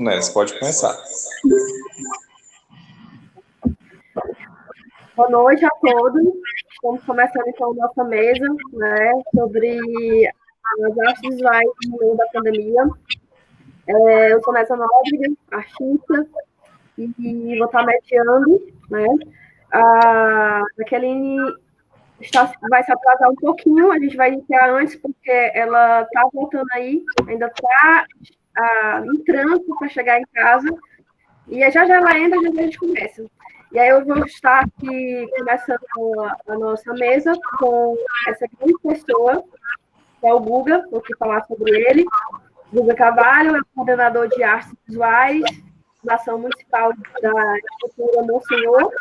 Né, você pode começar. Boa noite a todos. Estamos começando então a nossa mesa, né, sobre as artes visuais no meio da pandemia. Eu sou Nessa Nóbrega, artista, e vou estar mediando, né. A Jaqueline vai se atrasar um pouquinho, a gente vai iniciar antes, porque ela está voltando aí, ainda está em trânsito para chegar em casa, e já ela entra, já a gente começa. E aí eu vou estar aqui começando a nossa mesa com essa grande pessoa, que é o Guga, vou aqui falar sobre ele. Guga Carvalho é coordenador de artes visuais da Ação Municipal da Cultura Monsenhor,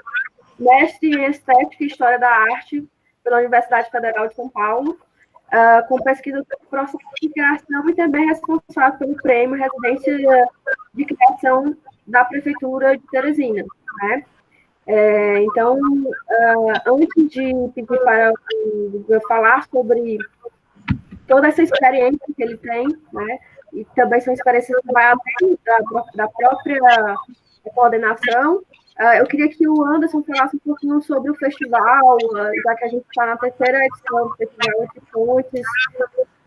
mestre em Estética e História da Arte pela Universidade Federal de São Paulo, com pesquisa sobre processo de criação e também responsável pelo prêmio Residência de Criação da Prefeitura de Teresina, né? Então, antes de pedir para o Guga falar sobre toda essa experiência que ele tem, né, e também são experiências que vai além da própria coordenação, eu queria que o Anderson falasse um pouquinho sobre o festival, já que a gente está na terceira edição do Festival Entre Fontes,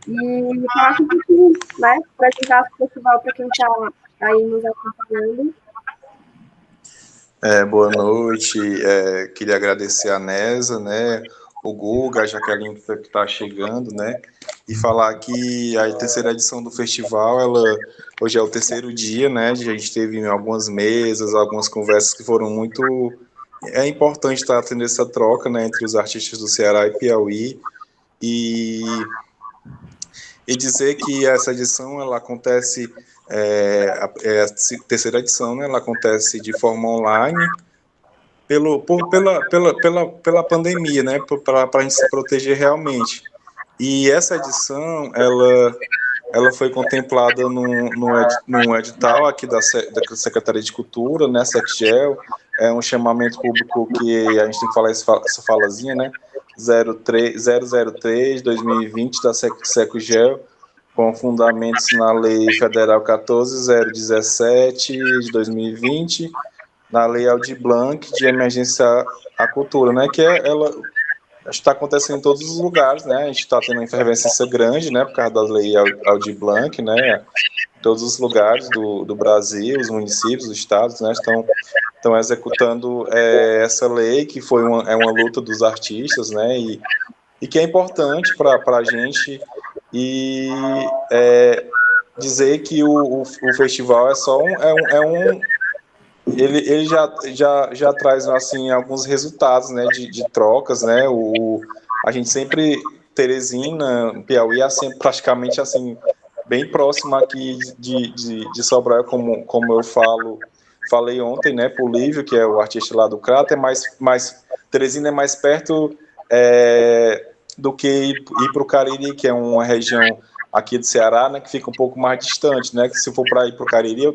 e falasse um pouquinho, né, apresentar o festival para quem está aí nos acompanhando. Boa noite, queria agradecer a Nesa, né, o Guga, a Jaqueline que está chegando, né, e falar que a terceira edição do festival, hoje é o terceiro dia, né, a gente teve algumas mesas, algumas conversas que foram muito... É importante estar tendo essa troca, né, entre os artistas do Ceará e Piauí, e dizer que essa edição, ela acontece... a terceira edição, né, ela acontece de forma online, pela pandemia, né, para a gente se proteger realmente. E essa edição, ela foi contemplada num edital aqui da Secretaria de Cultura, né, SecGel, é um chamamento público que a gente tem que falar essa falazinha, né, 003/2020 da SecGel, com fundamentos na Lei Federal 14.017 de 2020, na Lei Aldir Blanc de emergência à cultura, né, que ela está acontecendo em todos os lugares, né, a gente está tendo uma efervescência grande, né, por causa da Lei Aldir Blanc, né, todos os lugares do Brasil, os municípios, os estados, né, estão executando essa lei, que foi uma luta dos artistas, né, e que é importante para a gente, e dizer que o festival é só ele já traz assim alguns resultados, né, de trocas, né, a gente sempre, Teresina, Piauí, é sempre praticamente assim, bem próximo aqui de Sobral, como eu falei ontem, né, pro Lívio, que é o artista lá do Crato, Teresina é mais perto do que ir para o Cariri, que é uma região aqui do Ceará, né, que fica um pouco mais distante, né, que se for para ir para o Cariri, eu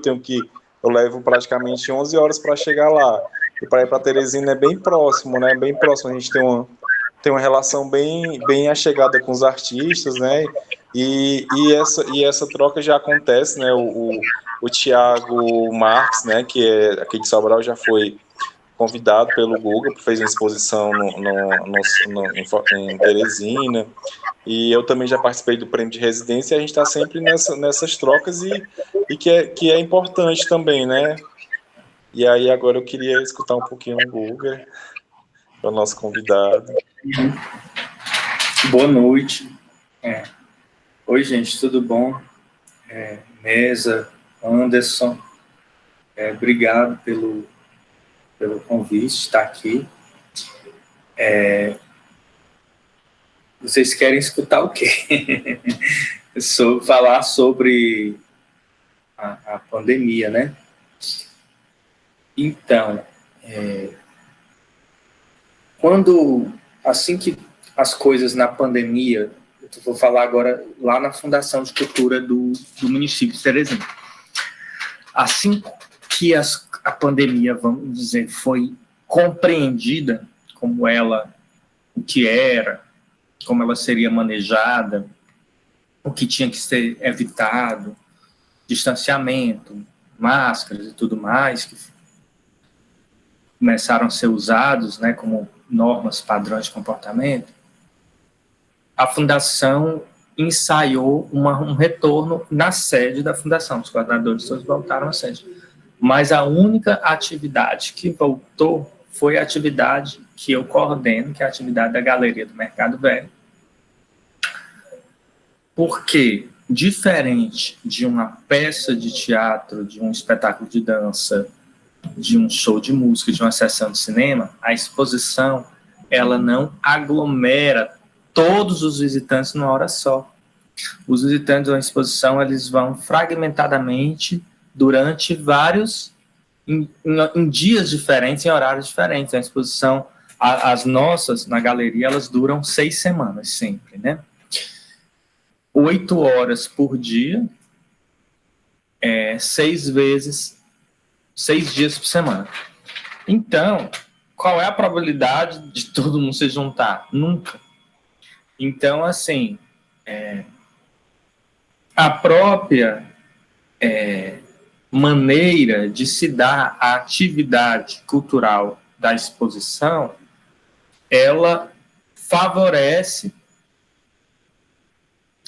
levo praticamente 11 horas para chegar lá. E para ir para Teresina é bem próximo, né? Bem próximo. A gente tem uma relação bem achegada com os artistas, né? E essa troca já acontece, né? O Thiago Marques, né? Que é aqui de Sobral, já foi convidado pelo Guga, fez uma exposição em Teresina. E eu também já participei do prêmio de residência, e a gente está sempre nessas trocas e que é importante também, né? E aí agora eu queria escutar um pouquinho o Guga, o nosso convidado. Boa noite. Oi, gente, tudo bom? Mesa, Anderson, obrigado pelo convite, estar aqui. Vocês querem escutar o quê? Falar sobre a pandemia, né? Então, assim que as coisas na pandemia, eu vou falar agora lá na Fundação de Cultura do município de Teresina. Assim que a pandemia, vamos dizer, foi compreendida como o que era, como ela seria manejada, o que tinha que ser evitado, distanciamento, máscaras e tudo mais, que começaram a ser usados, né, como normas, padrões de comportamento, a fundação ensaiou um retorno na sede da fundação. Os coordenadores todos voltaram à sede. Mas a única atividade que voltou foi a atividade que eu coordeno, que é a atividade da Galeria do Mercado Velho. Porque, diferente de uma peça de teatro, de um espetáculo de dança, de um show de música, de uma sessão de cinema, a exposição, ela não aglomera todos os visitantes numa hora só. Os visitantes da exposição, eles vão fragmentadamente durante vários, em dias diferentes, em horários diferentes. A exposição, as nossas, na galeria, elas duram 6 semanas sempre, né? 8 horas por dia, 6 dias por semana. Então, qual é a probabilidade de todo mundo se juntar? Nunca. Então, assim, a própria maneira de se dar a atividade cultural da exposição, ela favorece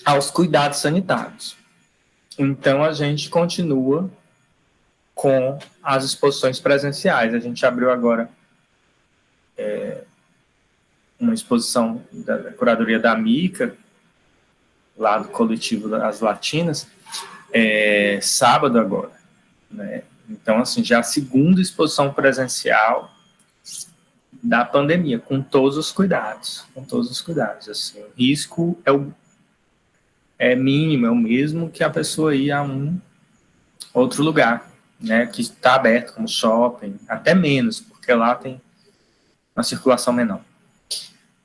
aos cuidados sanitários. Então, a gente continua com as exposições presenciais. A gente abriu agora uma exposição da curadoria da Mica, lá do coletivo das Latinas, sábado agora, né? Então, assim, já a segunda exposição presencial da pandemia, com todos os cuidados, assim, o risco é mínimo, é o mesmo que a pessoa ir a um outro lugar, né, que está aberto, como shopping, até menos, porque lá tem uma circulação menor.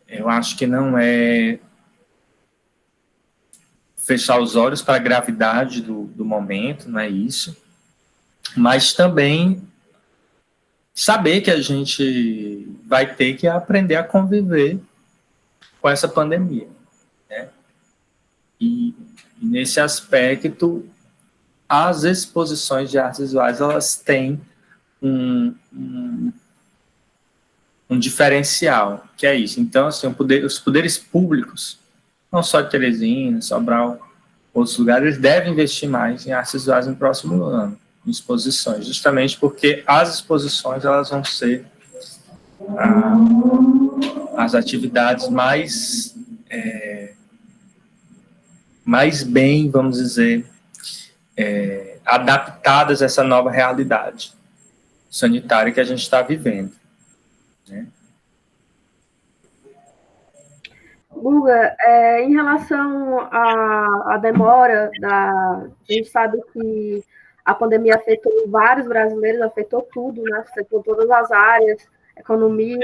Eu acho que não é fechar os olhos para a gravidade do momento, não é isso, mas também saber que a gente vai ter que aprender a conviver com essa pandemia, né? E nesse aspecto, as exposições de artes visuais, elas têm um diferencial, que é isso. Então, assim, os poderes públicos, não só de Teresina, Sobral, outros lugares, eles devem investir mais em artes visuais no próximo ano, em exposições, justamente porque as exposições, elas vão ser as atividades mais bem, vamos dizer, adaptadas a essa nova realidade sanitária que a gente está vivendo, né? Guga, em relação à demora, a gente sabe que a pandemia afetou vários brasileiros, afetou tudo, né? Afetou todas as áreas, economia,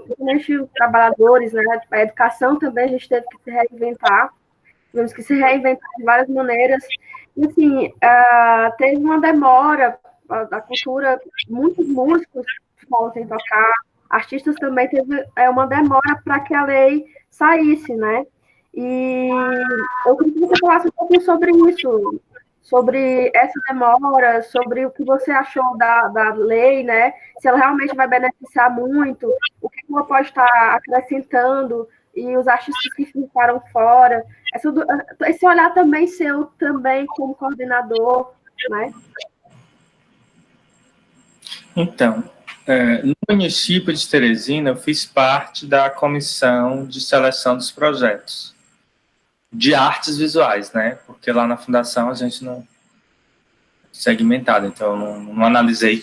principalmente os trabalhadores, né? A educação também a gente teve que se reinventar, tivemos que se reinventar de várias maneiras. E, assim, teve uma demora da cultura, muitos músicos ficaram sem tocar, artistas também teve uma demora para que a lei saísse, né? E eu queria que você falasse um pouquinho sobre isso, sobre essa demora, sobre o que você achou da lei, né? Se ela realmente vai beneficiar muito, o que ela pode estar acrescentando, e os artistas que ficaram fora. Esse olhar também seu, também como coordenador, né? Então, no município de Teresina, eu fiz parte da comissão de seleção dos projetos de artes visuais, né? Porque lá na fundação a gente não segmentado, então eu não analisei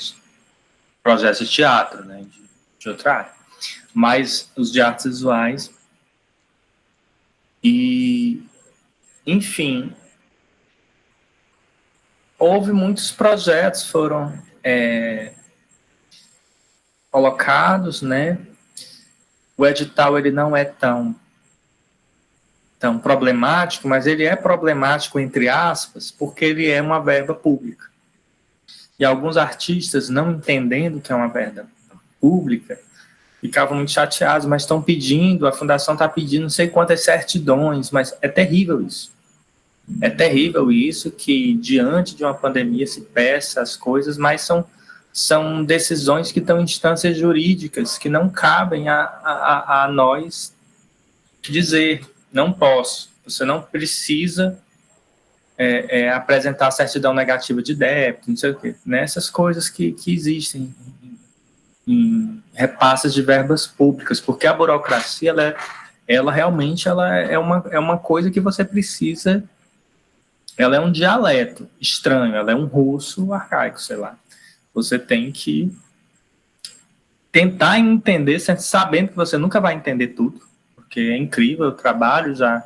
projetos de teatro, né? De outra área, mas os de artes visuais. E, enfim, houve muitos projetos foram colocados, né? O edital, ele não é tão problemático, mas ele é problemático, entre aspas, porque ele é uma verba pública. E alguns artistas, não entendendo que é uma verba pública, ficavam muito chateados, mas estão pedindo, a fundação está pedindo não sei quantas certidões, mas é terrível isso. É terrível isso, que diante de uma pandemia se peça as coisas, mas são decisões que estão em instâncias jurídicas, que não cabem a nós dizer, não posso. Você não precisa apresentar certidão negativa de débito, não sei o quê. Né? Essas coisas que existem em repasses de verbas públicas, porque a burocracia, ela realmente é uma coisa que você precisa. Ela é um dialeto estranho, ela é um russo arcaico, sei lá. Você tem que tentar entender, sabendo que você nunca vai entender tudo, porque é incrível, eu trabalho já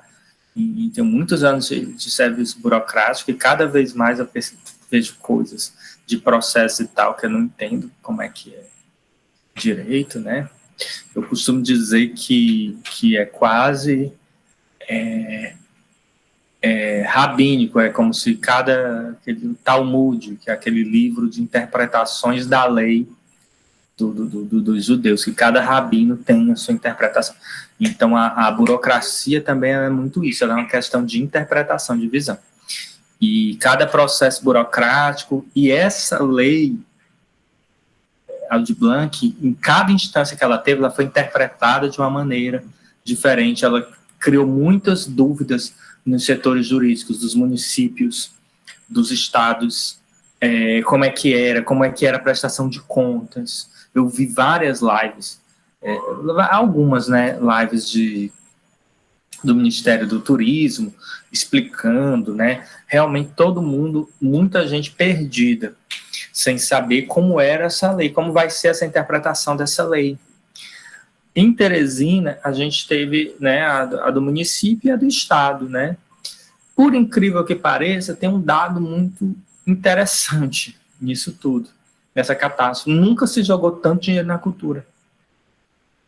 e tenho muitos anos de serviço burocrático e cada vez mais eu vejo coisas de processo e tal que eu não entendo como é que é direito, né? Eu costumo dizer que é quase rabínico, é como se aquele Talmud, que é aquele livro de interpretações da lei dos judeus, que cada rabino tem a sua interpretação. Então, a burocracia também é muito isso, ela é uma questão de interpretação, de visão. E cada processo burocrático, e essa lei, a de Blanc, em cada instância que ela teve, ela foi interpretada de uma maneira diferente, ela criou muitas dúvidas nos setores jurídicos dos municípios, dos estados, como é que era a prestação de contas. Eu vi várias lives, algumas, né, lives do Ministério do Turismo, explicando, né, realmente todo mundo, muita gente perdida, sem saber como era essa lei, como vai ser essa interpretação dessa lei. Em Teresina, a gente teve, né, a do município e a do estado, né? Por incrível que pareça, tem um dado muito interessante nisso tudo, nessa catástrofe. Nunca se jogou tanto dinheiro na cultura,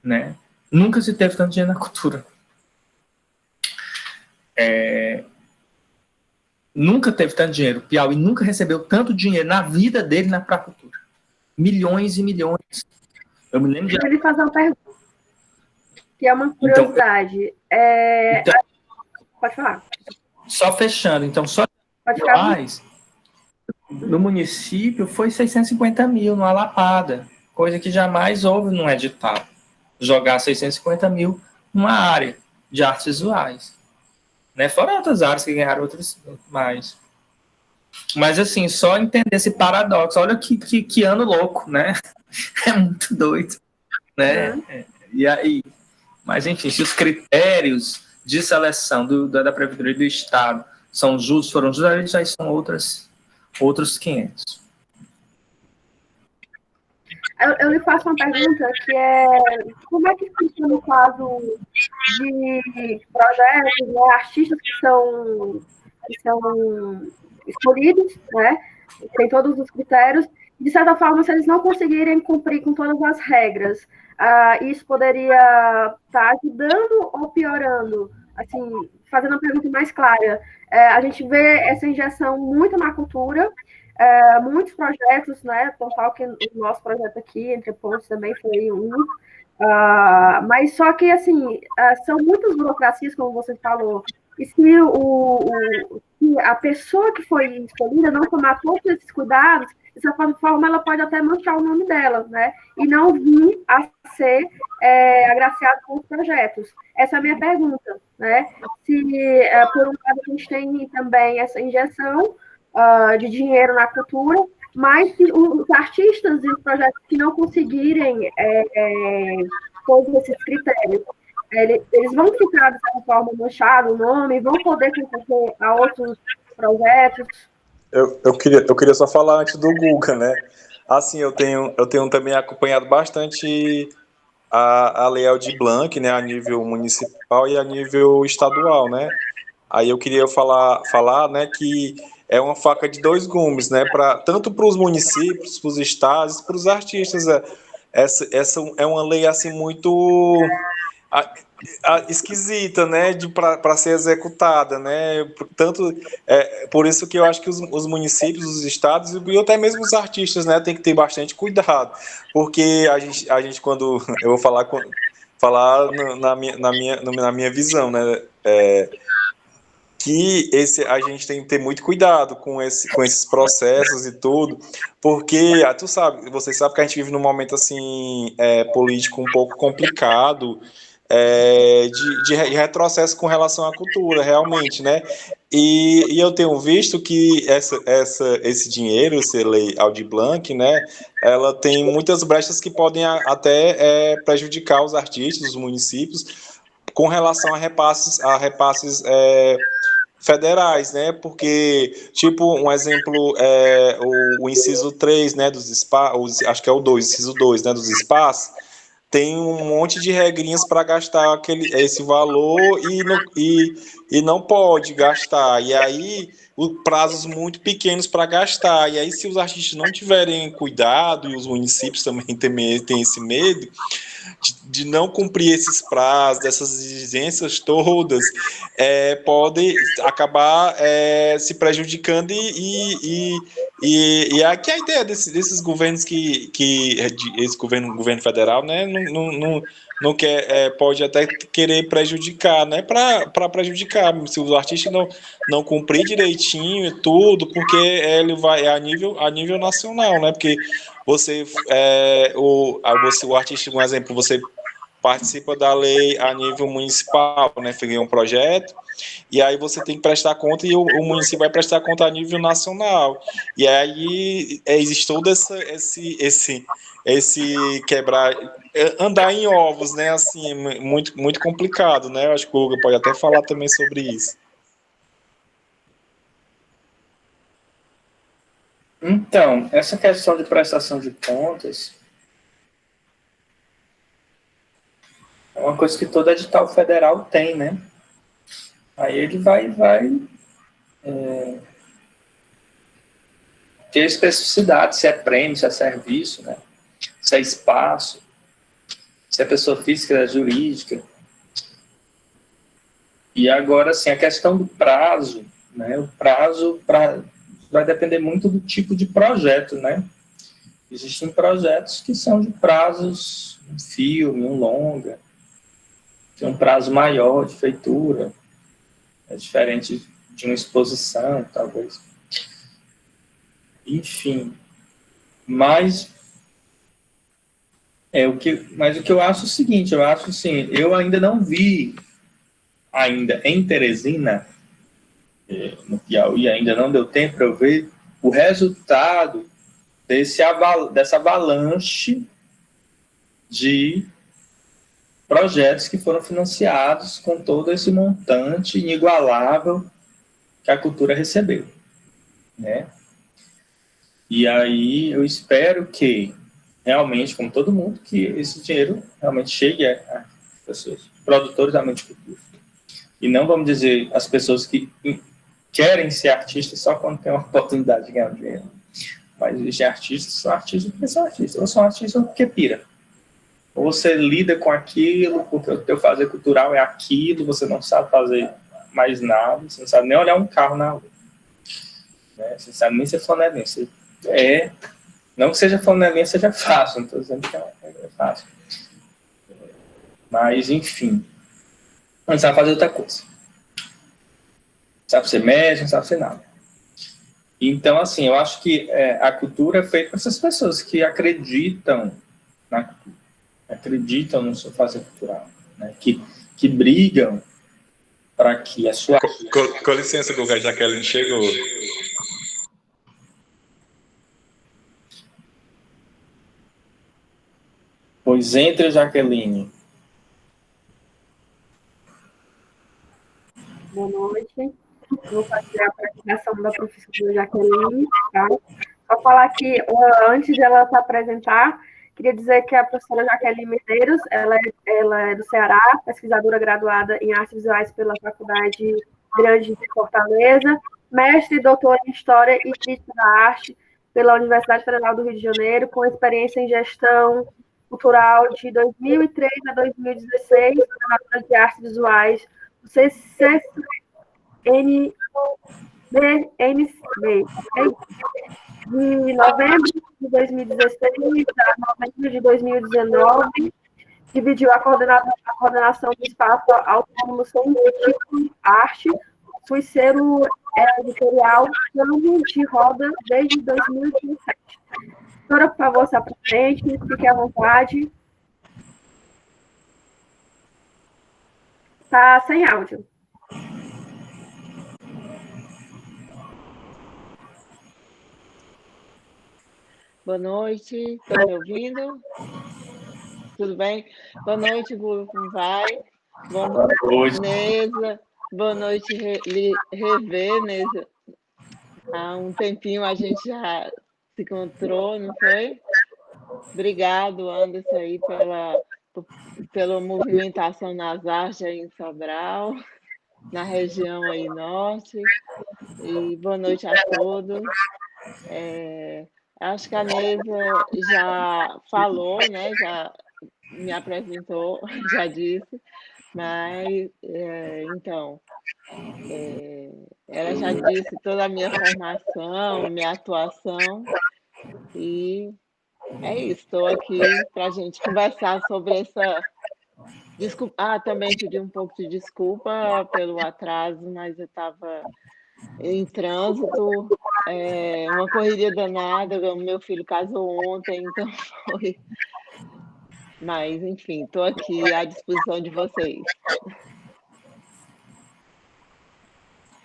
né? Nunca se teve tanto dinheiro na cultura. Nunca teve tanto dinheiro. Piauí nunca recebeu tanto dinheiro na vida dele para a cultura. Milhões e milhões. Eu me lembro de... Eu queria fazer uma pergunta, que é uma curiosidade. Então, pode falar. Só fechando, então, só reais, no município foi 650 mil numa lapada, coisa que jamais houve num edital. Jogar 650 mil numa área de artes visuais. Né? Fora outras áreas que ganharam outras mais. Mas, assim, só entender esse paradoxo. Olha que ano louco, né? É muito doido. Né? E aí, mas, enfim, se os critérios de seleção da Prefeitura e do Estado são justos, foram justos, aí já são outros 500. Eu lhe faço uma pergunta que é como é que fica no caso de projetos, né, artistas que são escolhidos, né, tem todos os critérios, de certa forma, se eles não conseguirem cumprir com todas as regras, isso poderia estar ajudando ou piorando? Assim, fazendo uma pergunta mais clara, a gente vê essa injeção muito na cultura, muitos projetos, né? Total que o nosso projeto aqui, Entre Pontos, também foi um. Mas só que, assim, são muitas burocracias, como você falou, e se a pessoa que foi escolhida não tomar todos esses cuidados, de certa forma, ela pode até manchar o nome dela, né? E não vir a ser agraciada com os projetos. Essa é a minha pergunta, né? Se, por um lado, a gente tem também essa injeção de dinheiro na cultura, mas se os artistas e os projetos que não conseguirem todos esses critérios, eles vão ficar, de certa forma, manchados o nome, vão poder concorrer a outros projetos. Eu queria só falar antes do Guga, né? Assim, eu tenho também acompanhado bastante a Lei Aldir Blanc, né, a nível municipal e a nível estadual, né? Aí eu queria falar, né, que é uma faca de dois gumes, né, tanto para os municípios, para os estados, para os artistas. Essa é uma lei assim muito esquisita, né, para ser executada, né, tanto por isso que eu acho que os municípios, os estados e até mesmo os artistas, né, tem que ter bastante cuidado, porque a gente quando eu vou falar na minha visão, né, que a gente tem que ter muito cuidado com esses processos e tudo, porque você sabe que a gente vive num momento assim político um pouco complicado, de retrocesso com relação à cultura, realmente, né? E eu tenho visto que esse dinheiro, essa lei Aldir Blanc, né? Ela tem muitas brechas que podem até prejudicar os artistas, os municípios, com relação a repasses federais, né? Porque, tipo, um exemplo o inciso 3, né, dos espaços, acho que é o 2, inciso 2, né, dos espaços, tem um monte de regrinhas para gastar esse valor e não pode gastar. E aí, prazos muito pequenos para gastar. E aí, se os artistas não tiverem cuidado, e os municípios também têm esse medo, de não cumprir esses prazos, dessas exigências todas, pode acabar se prejudicando e aqui a ideia desses governos esse governo federal, né, não quer, pode até querer prejudicar, né, para prejudicar, se o artista não cumprir direitinho e tudo, porque ele vai a nível nacional, né, porque o artista, um exemplo, você participa da lei a nível municipal, né, fez um projeto, e aí você tem que prestar conta e o município vai prestar conta a nível nacional. E aí existe todo esse quebrar, andar em ovos, né, assim, muito, muito complicado, né, eu acho que o Hugo pode até falar também sobre isso. Então, essa questão de prestação de contas é uma coisa que todo edital federal tem, né? Aí ele vai ter especificidade, se é prêmio, se é serviço, né? Se é espaço, se é pessoa física, jurídica. E agora, assim, a questão do prazo, né? O prazo vai depender muito do tipo de projeto, né? Existem projetos que são de prazos, um filme, um longa, tem um prazo maior de feitura, é diferente de uma exposição, talvez. Enfim, mas o que eu acho é o seguinte, eu acho assim, eu ainda não vi em Teresina, no Piauí, ainda não deu tempo para eu ver o resultado dessa avalanche de projetos que foram financiados com todo esse montante inigualável que a cultura recebeu, né? E aí eu espero que realmente, como todo mundo, que esse dinheiro realmente chegue a pessoas, produtores realmente de cultura. E não vamos dizer as pessoas que querem ser artistas só quando tem uma oportunidade de ganhar dinheiro. Mas existem artistas que são artistas porque são artistas, ou são artistas porque pira. Ou você lida com aquilo, porque o teu fazer cultural é aquilo, você não sabe fazer mais nada, você não sabe nem olhar um carro na rua. Né? Você não sabe nem ser flanelense. Não que seja flanelense seja fácil, não estou dizendo que é fácil. Mas, enfim, não sabe fazer outra coisa. Não sabe ser médico, não sabe ser nada. Então, assim, eu acho que a cultura é feita para essas pessoas que acreditam na cultura, acreditam no seu fazer cultural, né? que brigam para que a sua... Com licença, Guga, a Jaqueline chegou. Pois entre, Jaqueline. Boa noite. Vou fazer a apresentação da professora Jaqueline, tá? Só falar que, antes de ela se apresentar, queria dizer que a professora Jaqueline Medeiros, ela é do Ceará, pesquisadora graduada em Artes Visuais pela Faculdade Grande de Fortaleza, mestre e doutora em História e Crítica da Arte pela Universidade Federal do Rio de Janeiro, com experiência em gestão cultural de 2003 a 2016, na de Artes Visuais do CCNB, de novembro de 2016 a novembro de 2019, dividiu a coordenação do Espaço Autônomo Científico Arte, fui ser o editorial Câmbio de Roda desde 2017. Doutora, por favor, se apresente, fique à vontade. Está sem áudio. Boa noite, estão me ouvindo? Tudo bem? Boa noite, Guga, como vai? Boa noite, Neza. Boa noite, rever, Neza. Há um tempinho a gente já se encontrou, não foi? Obrigado, Anderson, aí pela movimentação nas artes aí em Sobral, na região aí norte. E boa noite a todos. Acho que a Neza já falou, né? Já me apresentou, já disse, mas então ela já disse toda a minha formação, minha atuação, e é isso, estou aqui para a gente conversar sobre essa. Desculpa, também pedi um pouco de desculpa pelo atraso, mas eu estava em trânsito, uma correria danada, o meu filho casou ontem, então foi. Mas, enfim, estou aqui à disposição de vocês.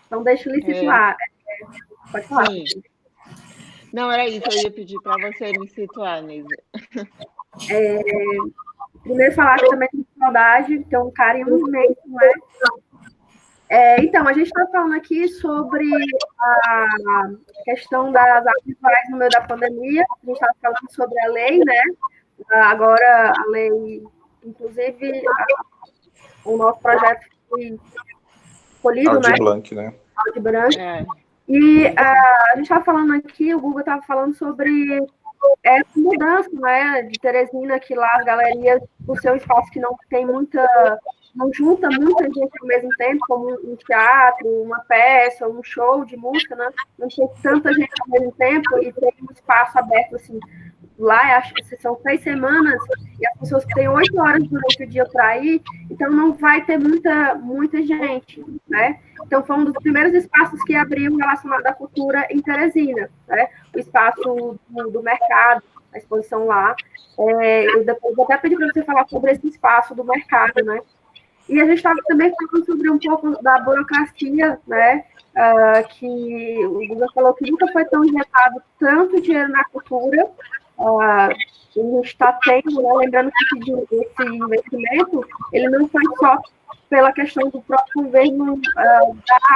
Então, deixa eu lhe situar. Pode falar. Sim. Não, era isso, eu ia pedir para você me situar, Nisa. Primeiro falar que também tenho saudade, tenho um carinho imenso, né? Então, a gente está falando aqui sobre a questão das artes visuais no meio da pandemia. A gente estava falando sobre a lei, né? Agora, a lei, inclusive, o nosso projeto foi escolhido, Aldir né? Blanc, né? Aldir Blanc. E a gente estava falando aqui, o Guga estava falando sobre essa mudança, né, de Teresina, que lá as galerias, o seu espaço que não tem não junta muita gente ao mesmo tempo, como um teatro, uma peça, um show de música, né? Não tem tanta gente ao mesmo tempo e tem um espaço aberto, assim, lá, acho que são 6 semanas, e as pessoas têm 8 horas durante o dia para ir, então não vai ter muita gente, né? Então foi um dos primeiros espaços que abriu relacionado à cultura em Teresina, né? O espaço do mercado, a exposição lá. Eu depois vou até pedir para você falar sobre esse espaço do mercado, né? E a gente estava também falando sobre um pouco da burocracia, né? Que o Guga falou que nunca foi tão injetado tanto dinheiro na cultura. A gente está tendo, né? Lembrando que esse investimento, ele não foi só pela questão do próprio governo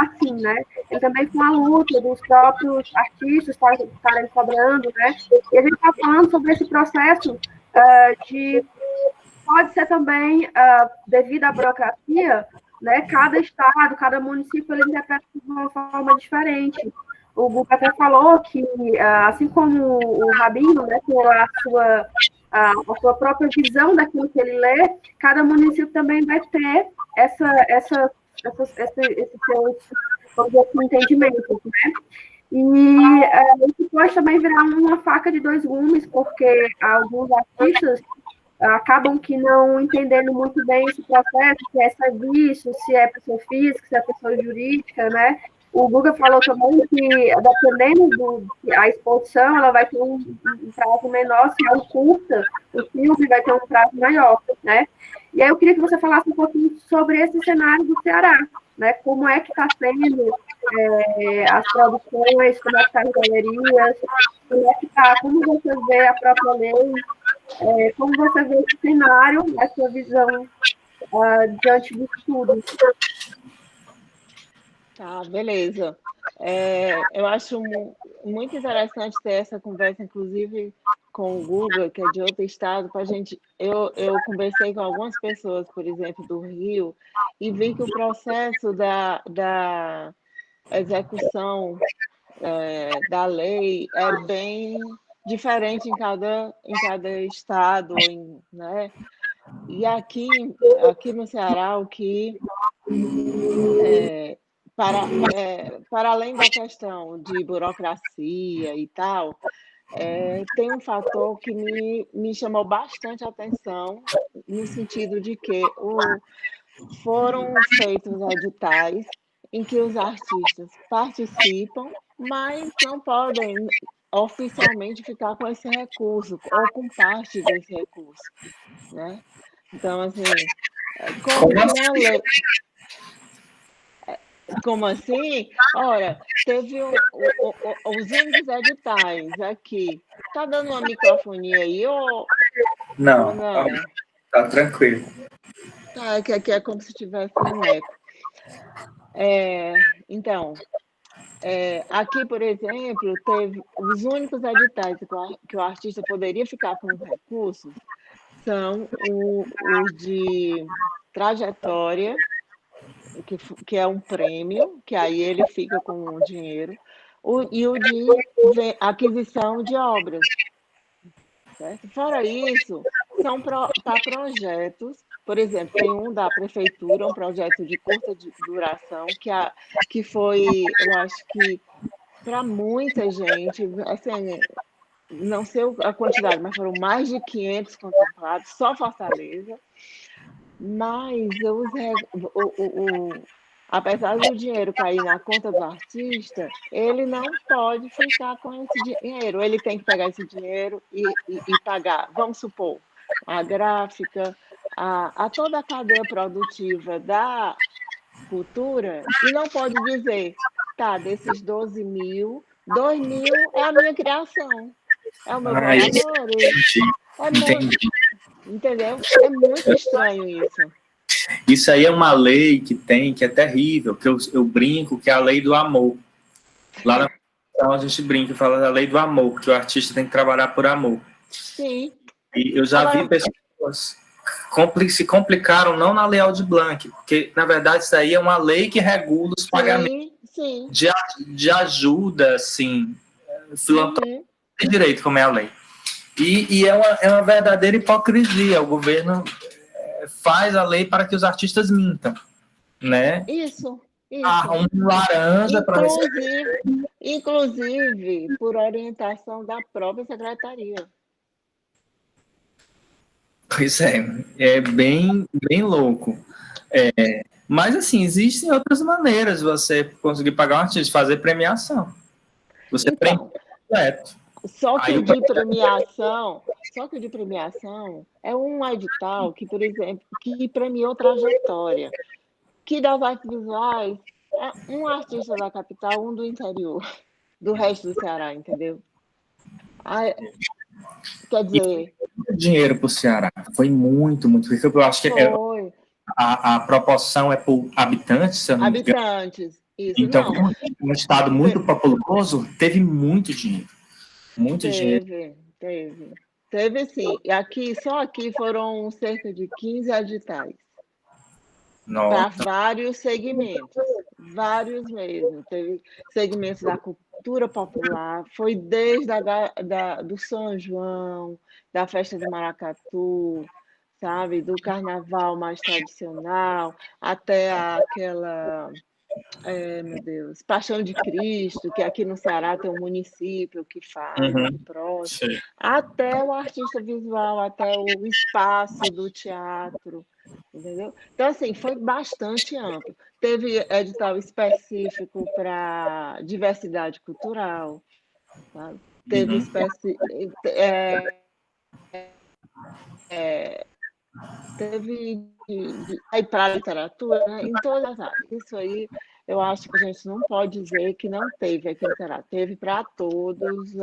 assim, né? Ele também com a luta dos próprios artistas estarem cobrando, né? E a gente está falando sobre esse processo pode ser também, devido à burocracia, né? Cada estado, cada município, ele interpreta de uma forma diferente. O Guga até falou que, assim como o Rabino, né, tem a sua própria visão daquilo que ele lê, cada município também vai ter esse seu entendimento, né? E isso pode também virar uma faca de dois gumes, porque alguns artistas acabam que não entendendo muito bem esse processo, se é serviço, se é pessoa física, se é pessoa jurídica, né? O Guga falou também que, dependendo da exposição, ela vai ter um prazo menor, se é um curta, o filme vai ter um prazo maior, né? E aí eu queria que você falasse um pouquinho sobre esse cenário do Ceará, né? Como é que está sendo as produções, como é que está as galerias, como você vê a própria lei, como você vê esse cenário, a sua visão diante disso tudo. Tá, beleza. Eu acho muito interessante ter essa conversa, inclusive com o Guga, que é de outro estado, para a gente. Eu conversei com algumas pessoas, por exemplo, do Rio, e vi que o processo da execução da lei é bem diferente em cada estado, né? E aqui no Ceará, o que para além da questão de burocracia e tal, tem um fator que me chamou bastante a atenção, no sentido de que foram feitos editais em que os artistas participam, mas não podem oficialmente ficar com esse recurso ou com parte desse recurso, né? Então, assim, como que na lei... Como assim? Ora, teve os únicos editais aqui. Tá dando uma microfonia aí ou Não, não? tá tranquilo. Tá, que aqui é como se tivesse um eco. Então, aqui, por exemplo, teve os únicos editais que o artista poderia ficar com os recursos são os de trajetória, que é um prêmio, que aí ele fica com o dinheiro, e o de aquisição de obras. Certo? Fora isso, são para projetos, por exemplo, tem um da prefeitura, um projeto de curta duração, que foi, eu acho que para muita gente, assim, não sei a quantidade, mas foram mais de 500 contemplados, só Fortaleza. Mas apesar do dinheiro cair na conta do artista, ele não pode ficar com esse dinheiro. Ele tem que pegar esse dinheiro e pagar, vamos supor, a gráfica, a toda a cadeia produtiva da cultura, e não pode dizer, tá, desses 12 mil, 2 mil é a minha criação, é o meu valor. Entendi. Entendeu? É muito estranho isso. Isso aí é uma lei que é terrível, que eu brinco, que é a lei do amor. Lá na então, a gente brinca e fala da lei do amor, que o artista tem que trabalhar por amor. Sim. E eu já vi pessoas se complicaram não na Lei Aldir Blanc, porque, na verdade, isso aí é uma lei que regula os pagamentos de ajuda, assim, filantrópica de direito, como é a lei. E é uma verdadeira hipocrisia. O governo faz a lei para que os artistas mintam, né? Isso. Um laranja para receber. Inclusive, por orientação da própria secretaria. Pois é bem louco. Mas, assim, existem outras maneiras de você conseguir pagar um artista, fazer premiação. Você premia completo. Só que o de premiação é um edital que, por exemplo, que premiou trajetória, que das artes visuais é um artista da capital, um do interior, do resto do Ceará, entendeu? Quer dizer... dinheiro para o Ceará. Foi muito, muito. Eu acho que a proporção é por habitantes, se eu não me engano. Habitantes, isso. Então, um estado muito populoso, teve muito dinheiro. Dinheiro. Teve sim. E só aqui foram cerca de 15 editais. Para vários segmentos. Vários mesmo. Teve segmentos da cultura popular, foi desde do São João, da festa do Maracatu, sabe, do carnaval mais tradicional, até aquela, meu Deus, Paixão de Cristo, que aqui no Ceará tem um município que faz, próximo, até o artista visual, até o espaço do teatro, entendeu? Então, assim, foi bastante amplo. Teve edital específico para diversidade cultural, sabe? Teve teve aí para literatura, né? Em todas as áreas. Isso aí eu acho que a gente não pode dizer que não teve aqui no Ceará. Teve para todos.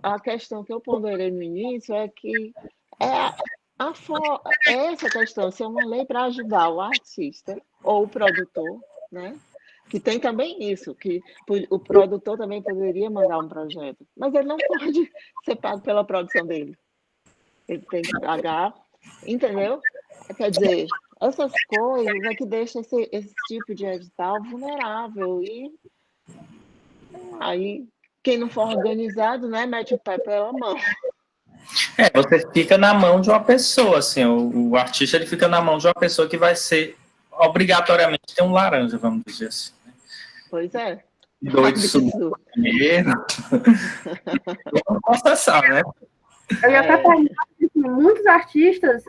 A questão que eu ponderei no início é que essa questão ser uma lei para ajudar o artista ou o produtor, né? Que tem também isso, que o produtor também poderia mandar um projeto, mas ele não pode ser pago pela produção dele. Ele tem que pagar, entendeu? Quer dizer, essas coisas é que deixam esse tipo de edital vulnerável. E aí, quem não for organizado, né, mete o pé pela mão. Você fica na mão de uma pessoa, assim, o artista ele fica na mão de uma pessoa que vai ser obrigatoriamente ter um laranja, vamos dizer assim. Pois é. Doido dinheiro. Vamos processar, né? Eu ia até perguntar que muitos artistas,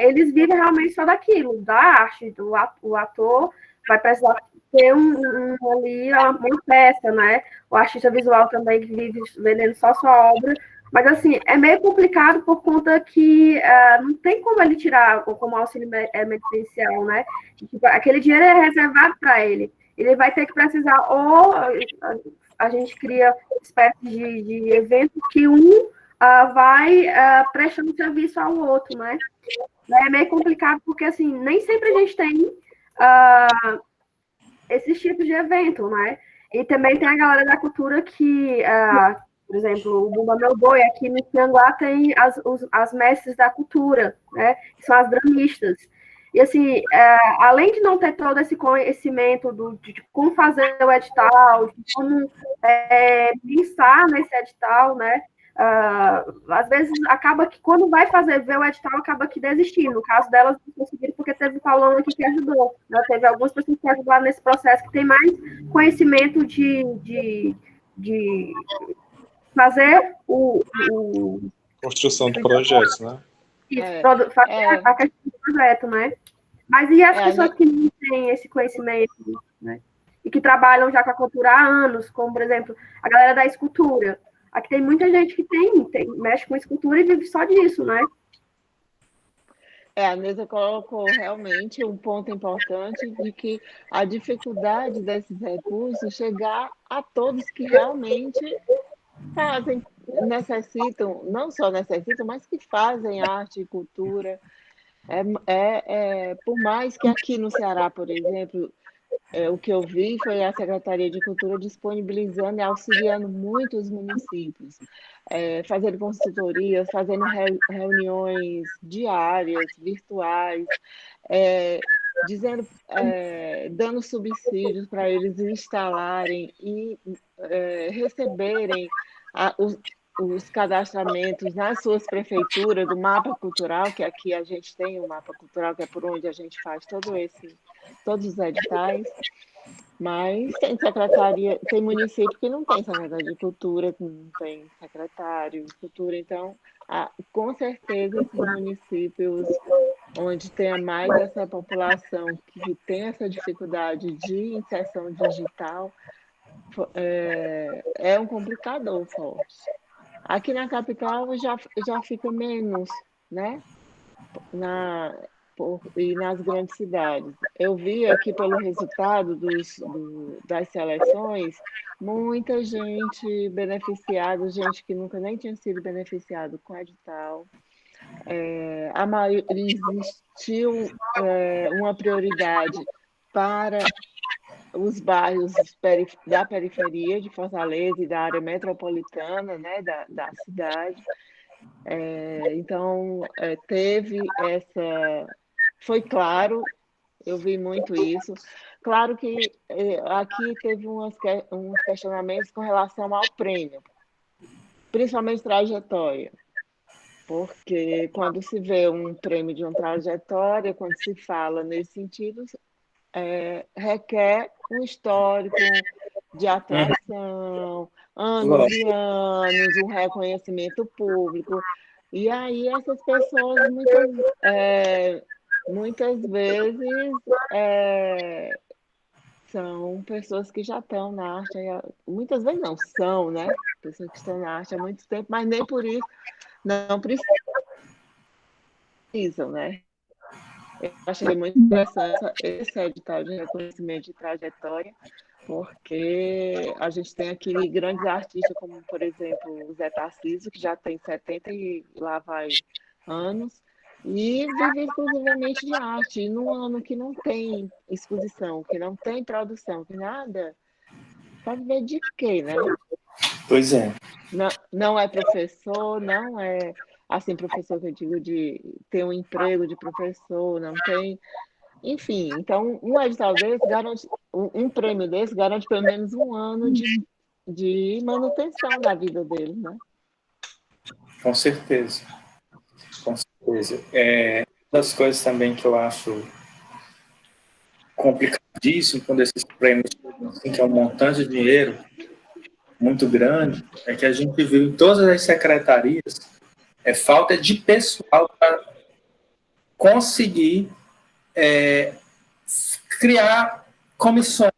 eles vivem realmente só daquilo, da arte, o ator vai precisar ter ali uma peça, né? O artista visual também que vive vendendo só sua obra. Mas, assim, é meio complicado por conta que não tem como ele tirar como auxílio emergencial, né? Tipo, aquele dinheiro é reservado para ele. Ele vai ter que precisar, ou a gente cria espécie de evento que vai prestando serviço ao outro, né? É meio complicado porque, assim, nem sempre a gente tem esses tipos de evento, né? E também tem a galera da cultura que, por exemplo, o Bumba Meu Boi, aqui no Tianguá tem as mestres da cultura, né? Que são as dramistas. E, assim, além de não ter todo esse conhecimento de como fazer o edital, de como pensar nesse edital, né? Às vezes acaba que quando vai ver o edital, acaba que desistindo. No caso delas, não conseguiram porque teve o Paulão aqui que ajudou. Né? Teve algumas pessoas que ajudaram nesse processo que tem mais conhecimento de fazer Construção de projetos, né? Isso, fazer a questão do projeto, né? Mas e as pessoas que não têm esse conhecimento, né? E que trabalham já com a cultura há anos, como, por exemplo, a galera da escultura. Aqui tem muita gente que mexe com escultura e vive só disso, né? A Neza colocou realmente um ponto importante de que a dificuldade desses recursos chegar a todos que realmente necessitam, não só necessitam, mas que fazem arte e cultura. Por mais que aqui no Ceará, por exemplo, o que eu vi foi a Secretaria de Cultura disponibilizando e auxiliando muito os municípios, fazendo consultorias, fazendo reuniões diárias, virtuais, dando subsídios para eles instalarem e receberem os cadastramentos nas suas prefeituras do mapa cultural, que aqui a gente tem o mapa cultural, que é por onde a gente faz todos os editais, mas tem secretaria, tem município que não tem secretário de cultura, que não tem secretário de cultura, então, com certeza, esses municípios onde tenha mais essa população que tem essa dificuldade de inserção digital, é um complicador forte. Aqui na capital já fica menos, né? E nas grandes cidades. Eu vi aqui pelo resultado das seleções, muita gente beneficiada, gente que nunca nem tinha sido beneficiado com edital. A maioria existiu uma prioridade para os bairros da periferia de Fortaleza e da área metropolitana, né, da cidade. Então, teve foi claro, eu vi muito isso. Claro que aqui teve uns questionamentos com relação ao prêmio, principalmente trajetória, porque quando se vê um prêmio de uma trajetória, quando se fala nesse sentido, requer um histórico de atuação, anos e anos, um reconhecimento público. E aí essas pessoas muitas vezes são pessoas que já estão na arte, muitas vezes não são, né? Pessoas que estão na arte há muito tempo, mas nem por isso não precisam, né? Eu achei muito interessante esse edital de reconhecimento de trajetória, porque a gente tem aqui grandes artistas, como, por exemplo, o Zé Tarcísio, que já tem 70 e lá vai anos, e vive exclusivamente de arte. E num ano que não tem exposição, que não tem produção, que nada, para viver de quê, né? Pois é. Não é professor, não é assim, professor que eu digo de ter um emprego de professor, não tem. Enfim, então um edital desse garante, um prêmio desse garante pelo menos um ano de manutenção da vida dele, né? Com certeza. Com certeza. Uma das coisas também que eu acho complicadíssimo quando esses prêmios, assim, que é um montante de dinheiro muito grande, é que a gente viu em todas as secretarias falta de pessoal para conseguir criar comissões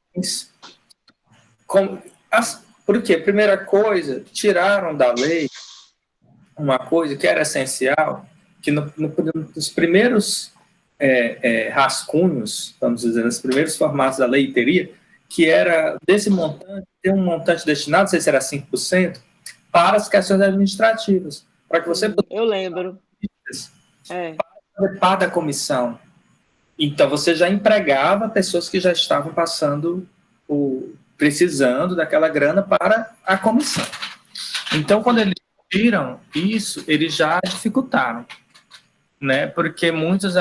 Por quê? Primeira coisa, tiraram da lei uma coisa que era essencial, que nos primeiros rascunhos, vamos dizer, nos primeiros formatos da lei teria, que era desse montante, ter um montante destinado, não sei se era 5%, para as questões administrativas, para que você eu lembro. Participar da comissão. Então, você já empregava pessoas que já estavam precisando daquela grana para a comissão. Então, quando eles viram isso, eles já dificultaram, né? Porque muitas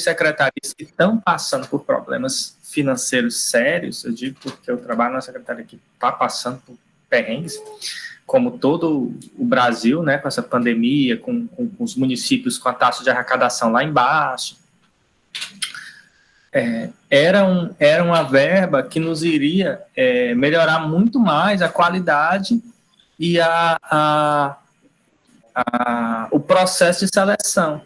secretarias que estão passando por problemas financeiros sérios, eu digo porque eu trabalho numa secretaria que está passando por perrengues, como todo o Brasil, né, com essa pandemia, com os municípios com a taxa de arrecadação lá embaixo, era uma verba que nos iria melhorar muito mais a qualidade e o processo de seleção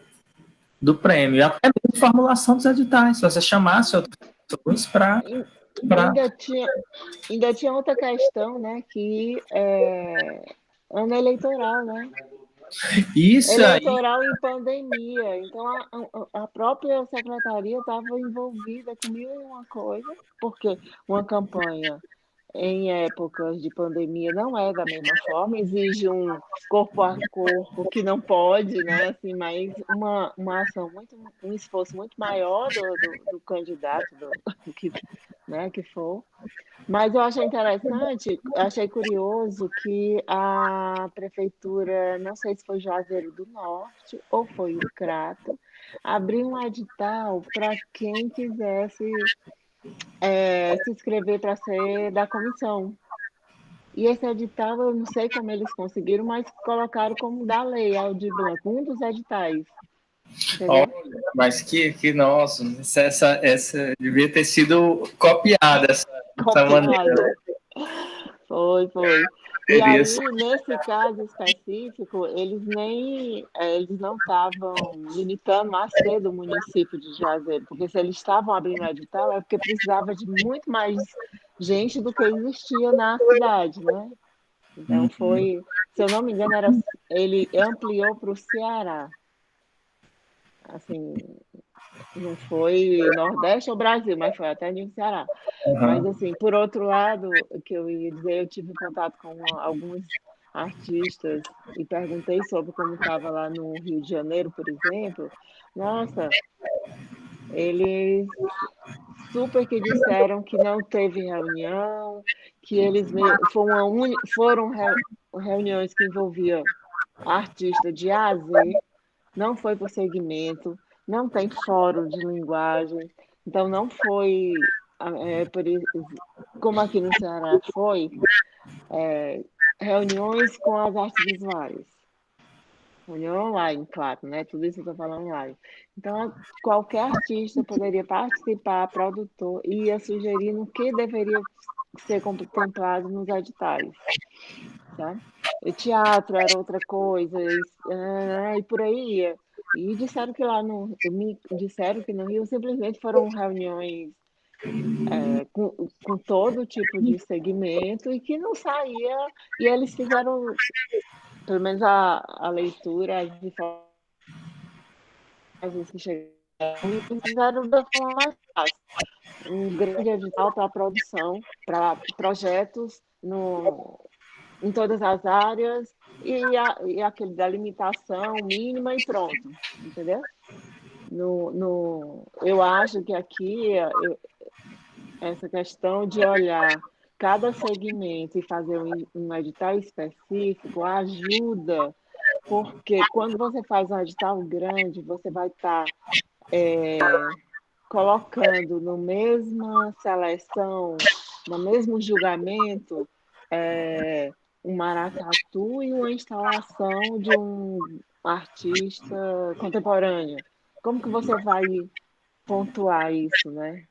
do prêmio, e até mesmo formulação dos editais, se você chamasse outras pessoas para... Ainda tinha outra questão, né, que ano eleitoral, né? Isso eleitoral em pandemia. Então, a própria secretaria estava envolvida com mil e uma coisa, porque uma campanha em épocas de pandemia não é da mesma forma, exige um corpo a corpo que não pode, né? Assim, mas uma ação um esforço muito maior do candidato, que for. Mas eu achei interessante, achei curioso que a prefeitura, não sei se foi Juazeiro do Norte ou foi o Crato, abriu um edital para quem quisesse se inscrever para ser da comissão. E esse edital, eu não sei como eles conseguiram, mas colocaram como da lei, Aldir Blanc, um dos editais. Olha, mas que nossa, essa devia ter sido copiada, essa maneira. Foi. E aí, nesse caso específico, eles não estavam limitando a ser do município de Juazeiro, porque se eles estavam abrindo o edital é porque precisava de muito mais gente do que existia na cidade, né? Então foi, se eu não me engano, ele ampliou para o Ceará. Assim, não foi Nordeste ou Brasil, mas foi até no Ceará. Mas, assim, por outro lado, o que eu ia dizer, eu tive contato com alguns artistas e perguntei sobre como estava lá no Rio de Janeiro, por exemplo. Nossa, eles super que disseram que não teve reunião, que eles foram reuniões que envolviam artista de A a Z, não foi por segmento, não tem fórum de linguagem, então não foi, como aqui no Ceará foi, reuniões com as artes visuais. Reunião online, claro, né? Tudo isso eu estou falando online. Então, qualquer artista poderia participar, produtor, e ia sugerindo o que deveria ser contemplado nos editais. Tá? O teatro era outra coisa, e por aí ia. E disseram que disseram que no Rio simplesmente foram reuniões com todo tipo de segmento e que não saía, e eles fizeram, pelo menos a leitura, as informações que chegaram, eles fizeram da forma mais fácil. Um grande edital para a produção, para projetos em todas as áreas, e aquele da limitação mínima e pronto, entendeu? Eu acho que aqui essa questão de olhar cada segmento e fazer um edital específico ajuda, porque quando você faz um edital grande, você vai estar colocando na mesma seleção, no mesmo julgamento, um maracatu e uma instalação de um artista contemporâneo. Como que você vai pontuar isso, né?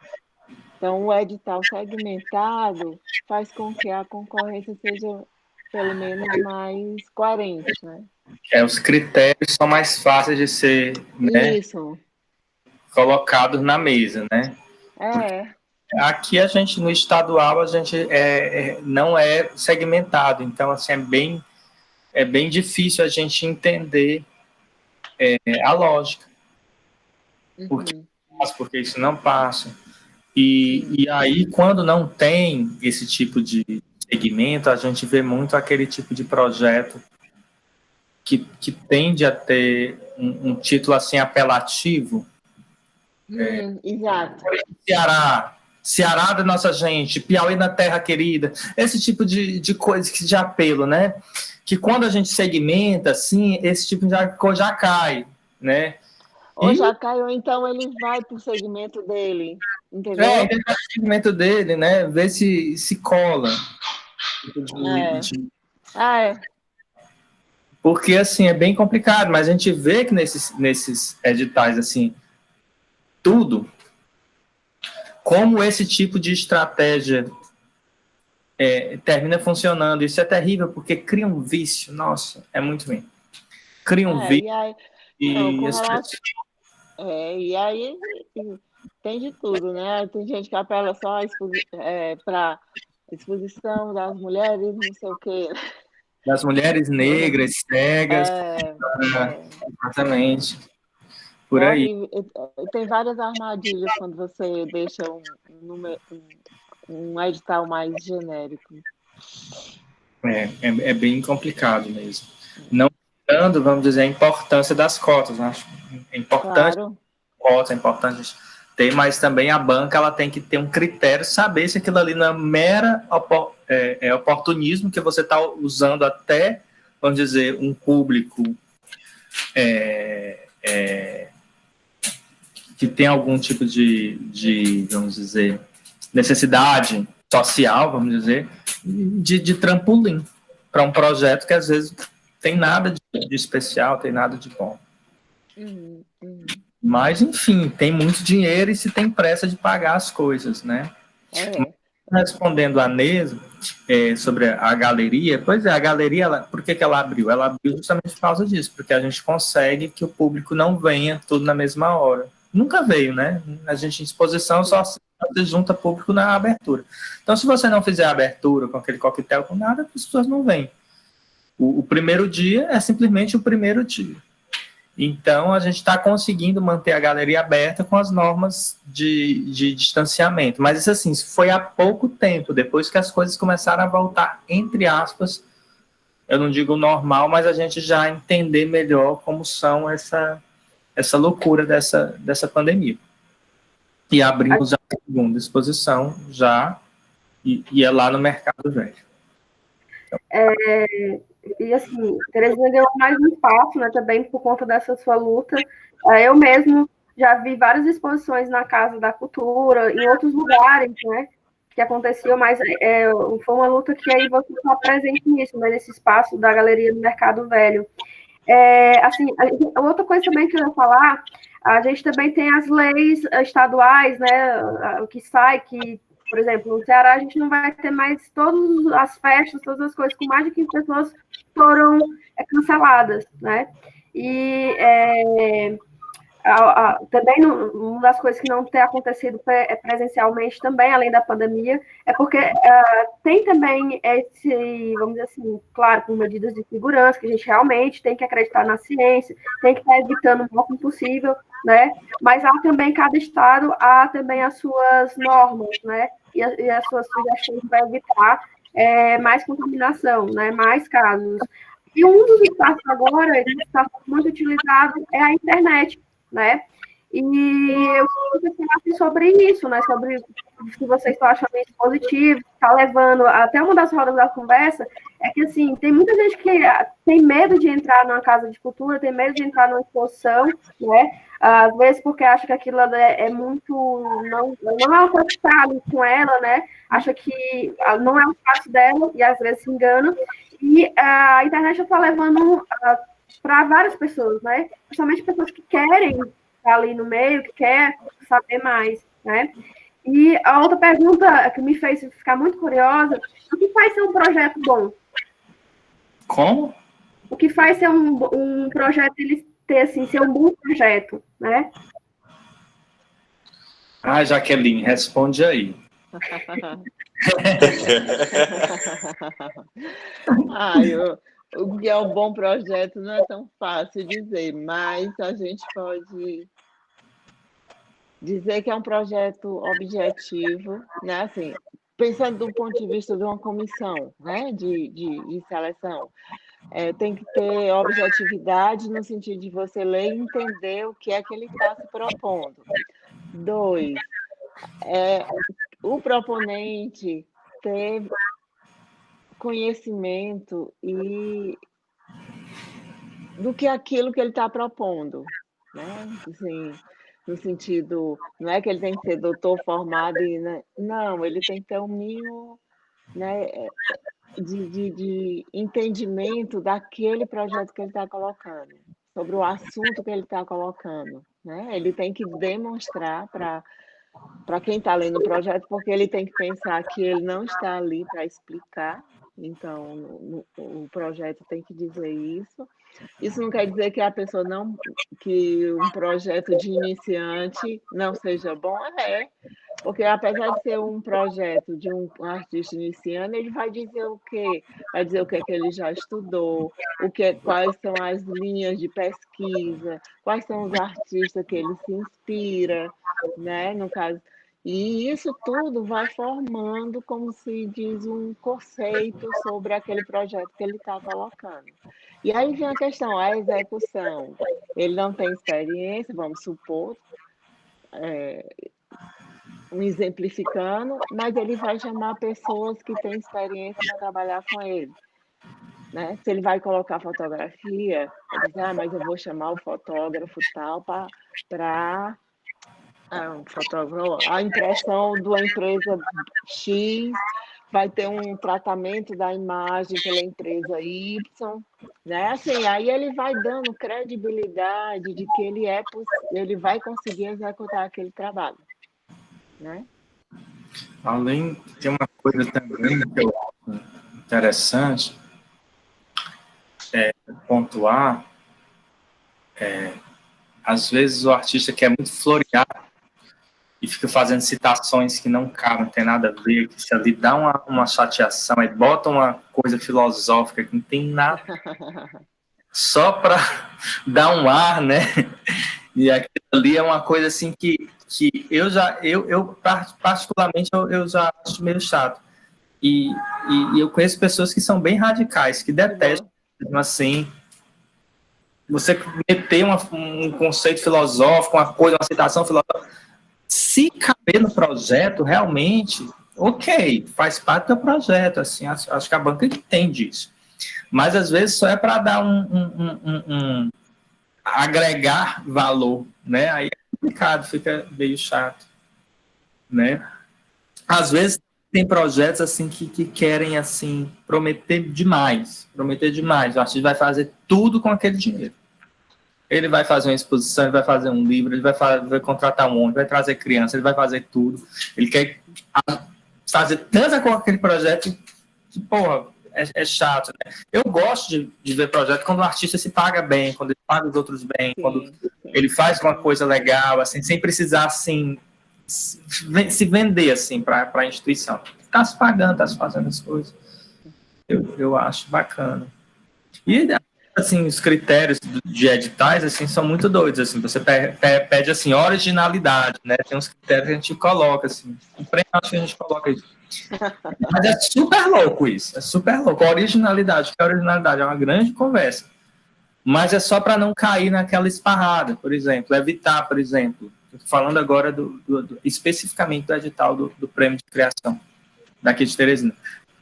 Então, o edital segmentado faz com que a concorrência seja, pelo menos, mais coerente, né? Os critérios são mais fáceis de ser, né, Isso. colocados na mesa, né? Aqui a gente, no estadual, a gente não é segmentado, então, assim, é bem difícil a gente entender a lógica. Porque isso não passa. E aí, quando não tem esse tipo de segmento, a gente vê muito aquele tipo de projeto que tende a ter um título assim apelativo. Exato. Ceará da nossa gente, Piauí na terra querida, esse tipo de coisa de apelo, né? Que quando a gente segmenta, assim, esse tipo de coisa já cai, né? Ou já caiu, então ele vai para o segmento dele, entendeu? Ele vai pro segmento dele, né? Ver se cola. Porque, assim, é bem complicado, mas a gente vê que nesses editais, assim, tudo, como esse tipo de estratégia termina funcionando. Isso é terrível, porque cria um vício. Nossa, é muito ruim. Cria um vício. E aí tem de tudo, né? Tem gente que apela só para exposição das mulheres, não sei o quê. Das mulheres negras, cegas. Exatamente. Por aí. Tem várias armadilhas quando você deixa um edital mais genérico. É bem complicado mesmo. Não dando, vamos dizer, a importância das cotas. Acho importante. Claro. Cotas, é importante ter, mas também a banca ela tem que ter um critério, saber se aquilo ali não é mera oportunismo, que você está usando até, vamos dizer, um público que tem algum tipo de, vamos dizer, necessidade social, vamos dizer, de trampolim para um projeto que às vezes tem nada de especial, tem nada de bom. Mas, enfim, tem muito dinheiro e se tem pressa de pagar as coisas, né? Respondendo a Nesa sobre a galeria, pois é, a galeria, por que ela abriu? Ela abriu justamente por causa disso, porque a gente consegue que o público não venha tudo na mesma hora. Nunca veio, né? A gente, em exposição, só se junta público na abertura. Então, se você não fizer a abertura com aquele coquetel, com nada, as pessoas não vêm. O primeiro dia é simplesmente o primeiro dia. Então, a gente está conseguindo manter a galeria aberta com as normas de distanciamento. Mas, isso assim, foi há pouco tempo, depois que as coisas começaram a voltar, entre aspas, eu não digo normal, mas a gente já entender melhor como são essa loucura dessa pandemia. E abrimos a segunda exposição já, e é lá no Mercado Velho. Então. E assim, Teresina ganhou mais um espaço, né, também por conta dessa sua luta. Eu mesmo já vi várias exposições na Casa da Cultura, em outros lugares, né, que aconteciam, mas foi uma luta que aí você está presente nisso, né, nesse espaço da Galeria do Mercado Velho. Assim, outra coisa também que eu ia falar, a gente também tem as leis estaduais, né, o que sai, que por exemplo, no Ceará a gente não vai ter mais todas as festas, todas as coisas, com mais de 15 pessoas foram canceladas, né? E também uma das coisas que não tem acontecido presencialmente também, além da pandemia, é porque tem também vamos dizer assim, claro, com medidas de segurança, que a gente realmente tem que acreditar na ciência, tem que estar evitando o máximo possível, né? Mas há também, cada estado há também as suas normas, né? E as suas sugestões para evitar mais contaminação, né? Mais casos. E um dos espaços agora que está muito utilizado é a internet, né? E eu queria que você falasse sobre isso, né? Sobre se vocês estão achando isso positivo, está levando até uma das rodas da conversa, é que assim, tem muita gente que tem medo de entrar numa casa de cultura, tem medo de entrar numa exposição, né? Às vezes porque acha que aquilo é muito, não é uma coisa que está ali com ela, né? Acha que não é o espaço dela e às vezes se engana. E a internet está levando para várias pessoas, né? Principalmente pessoas que querem estar ali no meio, que querem saber mais, né? E a outra pergunta que me fez ficar muito curiosa, o que faz ser um projeto bom? Como? O que faz ser um projeto, ele ter, assim, ser um bom projeto, né? Ah, Jaqueline, responde aí. O que é um bom projeto não é tão fácil dizer, mas a gente pode dizer que é um projeto objetivo, né? Assim, pensando do ponto de vista de uma comissão, né? De seleção, tem que ter objetividade no sentido de você ler e entender o que é que ele está se propondo. 2, o proponente ter conhecimento do que aquilo que ele está propondo, né? Assim, no sentido, não é que ele tem que ser doutor formado, né? Não, ele tem que ter um mínimo, né, de entendimento daquele projeto que ele está colocando, sobre o assunto que ele está colocando, né? Ele tem que demonstrar para quem está lendo o projeto, porque ele tem que pensar que ele não está ali para explicar, então o projeto tem que dizer isso. Isso não quer dizer que a pessoa não, que um projeto de iniciante não seja bom, porque apesar de ser um projeto de um artista iniciante, ele vai dizer o quê? Vai dizer o que é que ele já estudou, quais são as linhas de pesquisa, quais são os artistas que ele se inspira, né? No caso, e isso tudo vai formando, como se diz, um conceito sobre aquele projeto que ele está colocando. E aí vem a questão, a execução. Ele não tem experiência, vamos supor, exemplificando, mas ele vai chamar pessoas que têm experiência para trabalhar com ele. Né? Se ele vai colocar fotografia, ele diz, mas eu vou chamar o fotógrafo tal para a impressão da empresa X vai ter um tratamento da imagem pela empresa Y, né? Assim, aí ele vai dando credibilidade de que ele vai conseguir executar aquele trabalho, né? Além, tem uma coisa também que eu acho interessante pontuar, às vezes o artista quer muito florear e fica fazendo citações que não cabem, não tem nada a ver, que se ali dá uma chateação, aí bota uma coisa filosófica que não tem nada, só para dar um ar, né? E aquilo ali é uma coisa assim que eu particularmente, eu já acho meio chato. E eu conheço pessoas que são bem radicais, que detestam, assim, você meter um conceito filosófico, uma citação filosófica. Se caber no projeto, realmente, ok, faz parte do projeto, assim, acho que a banca entende isso. Mas, às vezes, só é para dar agregar valor, né? Aí é complicado, fica meio chato, né? Às vezes, tem projetos, assim, que querem, assim, prometer demais. O artista vai fazer tudo com aquele dinheiro. Ele vai fazer uma exposição, ele vai fazer um livro, ele vai contratar um homem, vai trazer criança, ele vai fazer tudo. Ele quer fazer tanta coisa com aquele projeto que, porra, é chato, né? Eu gosto de ver projeto quando o artista se paga bem, quando ele paga os outros bem, quando ele faz uma coisa legal, assim, sem precisar, assim, se vender, assim, para a instituição. Está se pagando, está se fazendo as coisas. Eu acho bacana. E assim, os critérios de editais, assim, são muito doidos, assim, você pede, assim, originalidade, né, tem uns critérios que a gente coloca, assim, o prêmio acho que a gente coloca isso, mas é super louco isso, a originalidade, porque a originalidade é uma grande conversa, mas é só para não cair naquela esparrada, por exemplo, evitar, por exemplo, estou falando agora especificamente do edital do prêmio de criação, daqui de Teresina.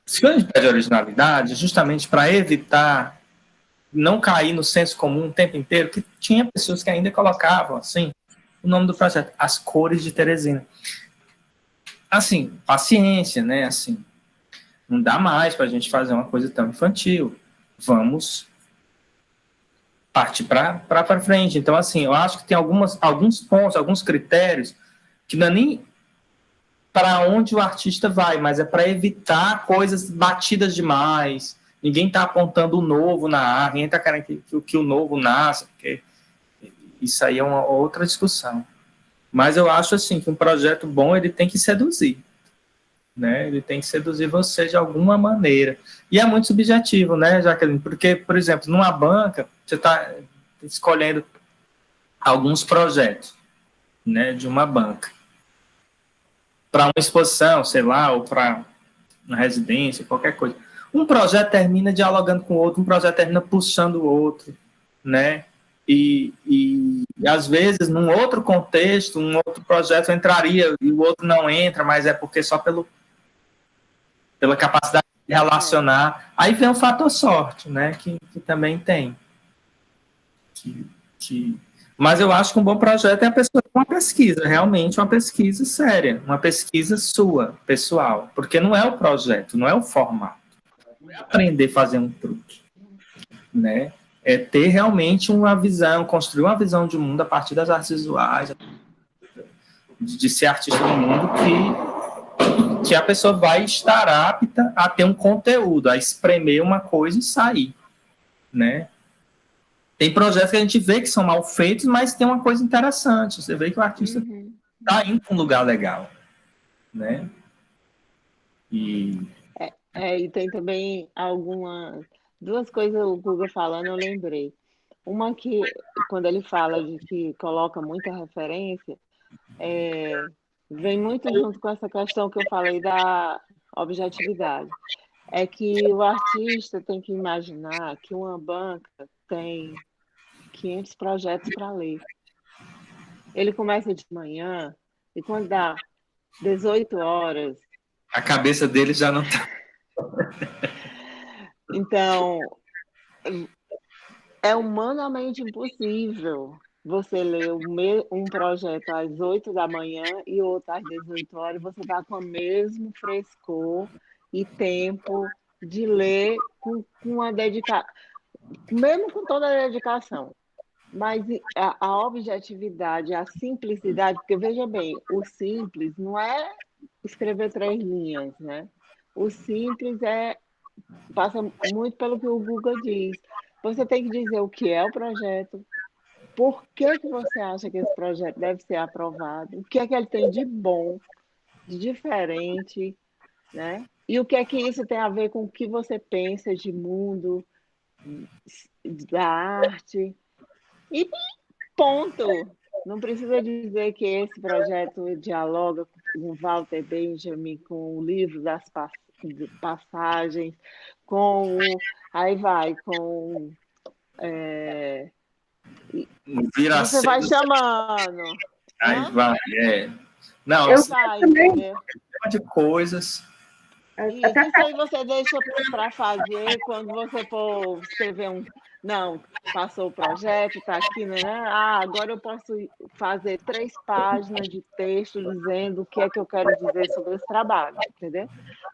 Se a gente pede originalidade, justamente para evitar não cair no senso comum o tempo inteiro, que tinha pessoas que ainda colocavam, assim, o nome do projeto, As Cores de Teresina. Assim, paciência, né, assim, não dá mais para a gente fazer uma coisa tão infantil. Vamos partir para frente. Então, assim, eu acho que tem alguns pontos, alguns critérios, que não é nem para onde o artista vai, mas é para evitar coisas batidas demais. Ninguém está apontando o novo na arte, ninguém está querendo que o novo nasça, porque isso aí é uma outra discussão. Mas eu acho assim que um projeto bom ele tem que seduzir, né? Ele tem que seduzir você de alguma maneira. E é muito subjetivo, né, Jaqueline? Porque, por exemplo, numa banca, você está escolhendo alguns projetos, né, de uma banca. Para uma exposição, sei lá, ou para uma residência, qualquer coisa. Um projeto termina dialogando com o outro, um projeto termina puxando o outro, né? E às vezes, num outro contexto, um outro projeto entraria e o outro não entra, mas é porque só pela capacidade de relacionar. Aí vem o fator sorte, né? Que também tem. Mas eu acho que um bom projeto é a pessoa ter uma pesquisa, realmente uma pesquisa séria, uma pesquisa sua, pessoal, porque não é o projeto, não é o formato. Não é aprender a fazer um truque, né? É ter realmente uma visão, construir uma visão de mundo a partir das artes visuais, de ser artista no mundo que a pessoa vai estar apta a ter um conteúdo, a espremer uma coisa e sair, né? Tem projetos que a gente vê que são mal feitos, mas tem uma coisa interessante. Você vê que o artista está indo para um lugar legal, né? E tem também duas coisas o Google falando, eu lembrei. Uma que, quando ele fala de que coloca muita referência, vem muito junto com essa questão que eu falei da objetividade. É que o artista tem que imaginar que uma banca tem 500 projetos para ler. Ele começa de manhã e quando dá 18 horas... A cabeça dele já não está... Então, é humanamente impossível você ler um projeto às 8 da manhã e outro às 18 horas, você está com o mesmo frescor e tempo de ler com uma dedicação, mesmo com toda a dedicação. Mas a objetividade, a simplicidade, porque veja bem, o simples não é escrever 3 linhas, né? O simples passa muito pelo que o Google diz. Você tem que dizer o que é o projeto, por que você acha que esse projeto deve ser aprovado, o que é que ele tem de bom, de diferente, né? E o que é que isso tem a ver com o que você pensa de mundo, da arte. E ponto. Não precisa dizer que esse projeto dialoga com o Walter Benjamin, com o livro das passagens, aí vai com... você vai chamando. Aí vai, Não, eu também de coisas. Isso aí você deixa para fazer quando você for escrever Não, passou o projeto, está aqui, né? Agora eu posso fazer 3 páginas de texto dizendo o que é que eu quero dizer sobre esse trabalho, entendeu?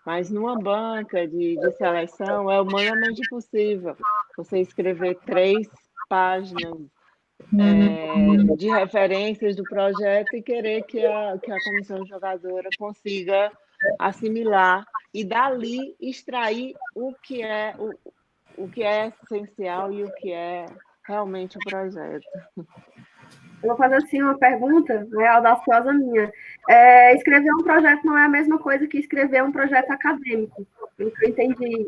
Mas numa banca de seleção é humanamente impossível você escrever 3 páginas de referências do projeto e querer que a comissão jogadora consiga assimilar e dali extrair o que é essencial e o que é realmente o projeto. Eu vou fazer assim uma pergunta, né, audaciosa minha. Escrever um projeto não é a mesma coisa que escrever um projeto acadêmico. Pelo que eu entendi,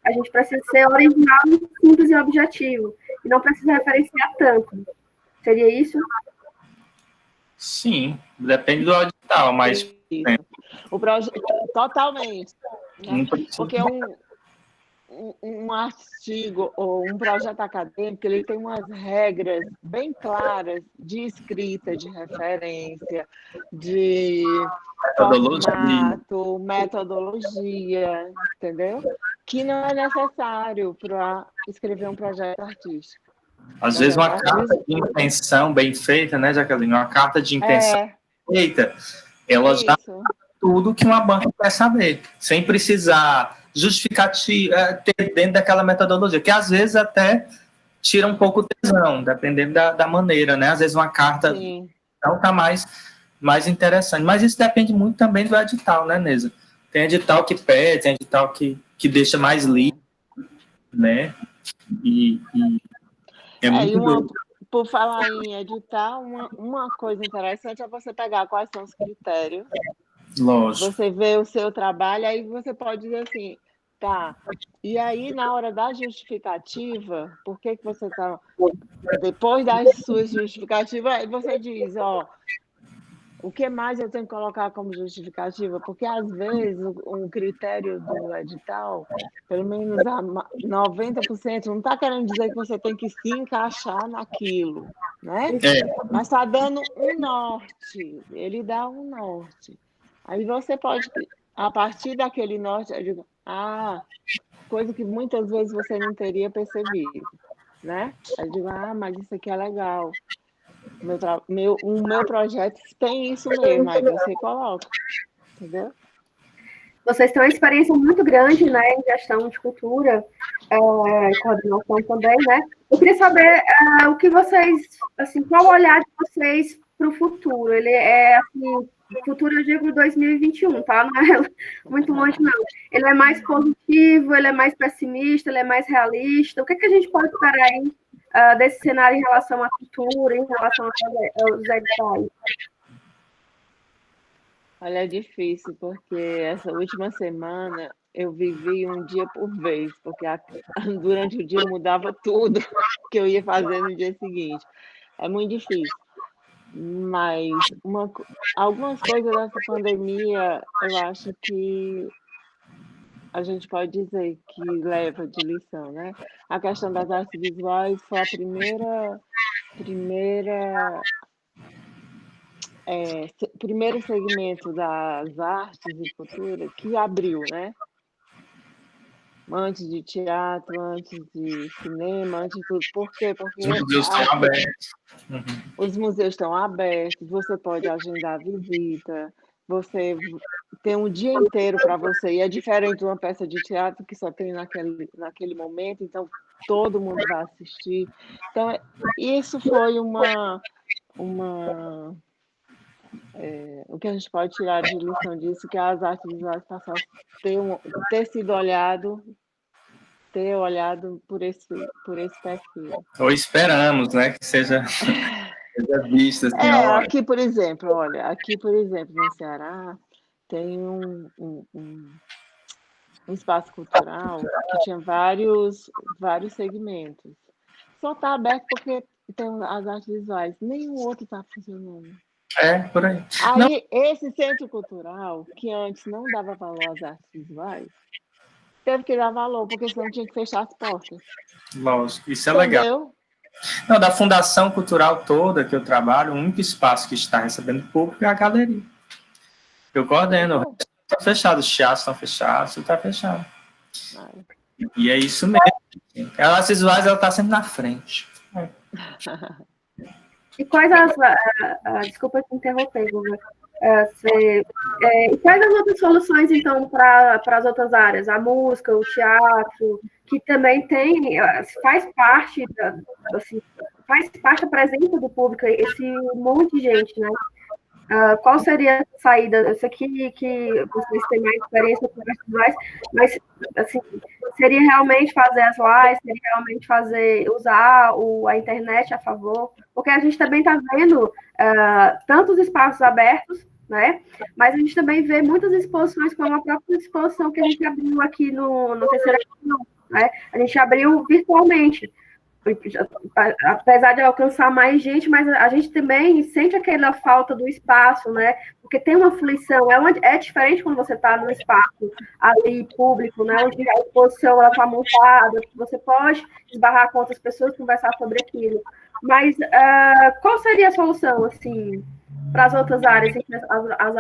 a gente precisa ser original, simples e objetivo. E não precisa referenciar tanto. Seria isso? Sim, depende do edital, mas... O projeto, totalmente. Né? Porque um artigo ou um projeto acadêmico, ele tem umas regras bem claras de escrita, de referência, de formato, metodologia, entendeu? Que não é necessário para escrever um projeto artístico. Às vezes uma carta de intenção bem feita, né, Jaqueline? Uma carta de intenção feita, ela já tudo que uma banca quer saber, sem precisar justificativa, ter dentro daquela metodologia, que às vezes até tira um pouco o tesão, dependendo da maneira, né? Às vezes uma carta não está mais interessante. Mas isso depende muito também do edital, né, Neza? Tem edital que pede, tem edital que deixa mais livre, né? E é muito doido. por falar em editar, uma coisa interessante é você pegar quais são os critérios, Lógico. você vê o seu trabalho, aí você pode dizer assim, tá, e aí na hora da justificativa, por que que você está... Depois das suas justificativas, aí você diz, ó, o que mais eu tenho que colocar como justificativa? Porque, às vezes, um critério do edital, pelo menos a 90%, não está querendo dizer que você tem que se encaixar naquilo, né? Mas está dando um norte, ele dá um norte. Aí você pode, a partir daquele norte, eu digo, coisa que muitas vezes você não teria percebido, né? Aí eu digo, mas isso aqui é legal. O meu projeto tem isso mesmo, aí você coloca, entendeu? Vocês têm uma experiência muito grande, né, em gestão de cultura, e coordenação também, né? Eu queria saber o que vocês, assim, qual o olhar de vocês para o futuro? Ele é, assim, futuro eu digo 2021, tá? Não é muito longe, não. Ele é mais positivo, ele é mais pessimista, ele é mais realista? O que a gente pode esperar aí desse cenário em relação à cultura, em relação aos editais? Olha, é difícil, porque essa última semana eu vivi um dia por vez, porque durante o dia mudava tudo que eu ia fazer no dia seguinte. É muito difícil. Mas algumas coisas dessa pandemia, eu acho que a gente pode dizer que leva de lição, né? A questão das artes visuais foi a primeiro segmento das artes e cultura que abriu, né? Antes de teatro, antes de cinema, antes de tudo. Por quê? Porque Os museus estão abertos. Os museus estão abertos, você pode agendar visita, você tem um dia inteiro para você, e é diferente de uma peça de teatro que só tem naquele momento, então todo mundo vai assistir. Então, isso foi o que a gente pode tirar de lição disso, que as artes visuais passaram a ter olhado por esse perfil. Ou esperamos, né, que seja vista. Assim, aqui, por exemplo, no Ceará, tem um espaço cultural que tinha vários segmentos. Só está aberto porque tem as artes visuais, nenhum outro está funcionando. Por aí. Aí, esse centro cultural, que antes não dava valor às artes visuais, teve que dar valor, porque senão tinha que fechar as portas. Lógico, isso é legal. Não, da fundação cultural toda que eu trabalho, o único espaço que está recebendo público é a galeria. Eu coordeno, está fechado, os teatros estão fechados, está fechado. E é isso mesmo. As visuais, ela está sempre na frente. E quais desculpa te interromper, Guga. E quais as outras soluções, então, para as outras áreas? A música, o teatro, que também faz parte da presença do público, esse monte de gente, né? Qual seria a saída? Eu sei que vocês têm mais experiência com as visuais, mas assim, seria realmente fazer as lives, seria realmente usar a internet a favor, porque a gente também está vendo tantos espaços abertos, né? Mas a gente também vê muitas exposições, como a própria exposição que a gente abriu aqui no Terceira Reunião, né? A gente abriu virtualmente, apesar de alcançar mais gente, mas a gente também sente aquela falta do espaço, né? Porque tem uma aflição, é diferente quando você está no espaço ali público, né? Onde a exposição está montada, você pode esbarrar com outras pessoas, conversar sobre aquilo. Mas qual seria a solução, assim, para as outras áreas, as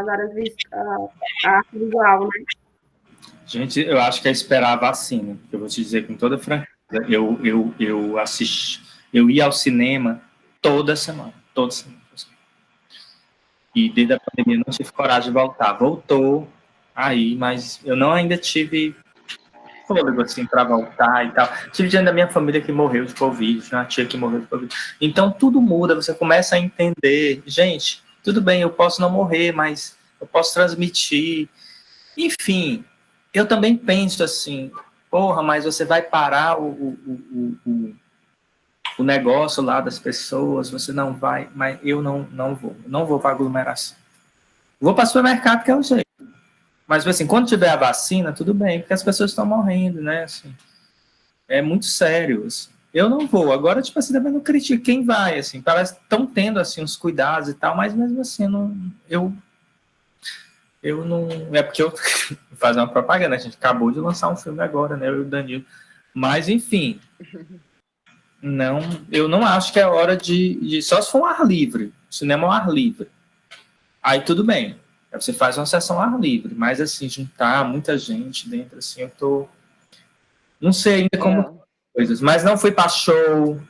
áreas a arte visual, né? Gente, eu acho que é esperar a vacina, eu vou te dizer com toda franqueza. Eu ia ao cinema toda semana. E desde a pandemia não tive coragem de voltar. Voltou aí, mas eu não ainda tive fôlego assim para voltar e tal. Tive gente da minha família que morreu de Covid, uma tia que morreu de Covid. Então tudo muda, você começa a entender, gente, tudo bem, eu posso não morrer, mas eu posso transmitir. Enfim, eu também penso assim, porra, mas você vai parar o o negócio lá das pessoas, você não vai, mas eu não vou para aglomeração. Vou para o supermercado, que é o jeito. Mas, assim, quando tiver a vacina, tudo bem, porque as pessoas estão morrendo, né? Assim, é muito sério, assim. Eu não vou. Agora, tipo assim, também não critico quem vai, assim. Parece que estão tendo, assim, uns cuidados e tal, mas mesmo assim, eu não... É porque eu vou fazer uma propaganda, a gente acabou de lançar um filme agora, né? Eu e o Danilo. Mas, enfim, eu não acho que é hora de... Só se for um ar livre. Cinema é um ar livre. Aí tudo bem. Aí você faz uma sessão ao ar livre. Mas, assim, juntar muita gente dentro, assim, eu tô... Não sei ainda como... coisas. Mas não fui para show...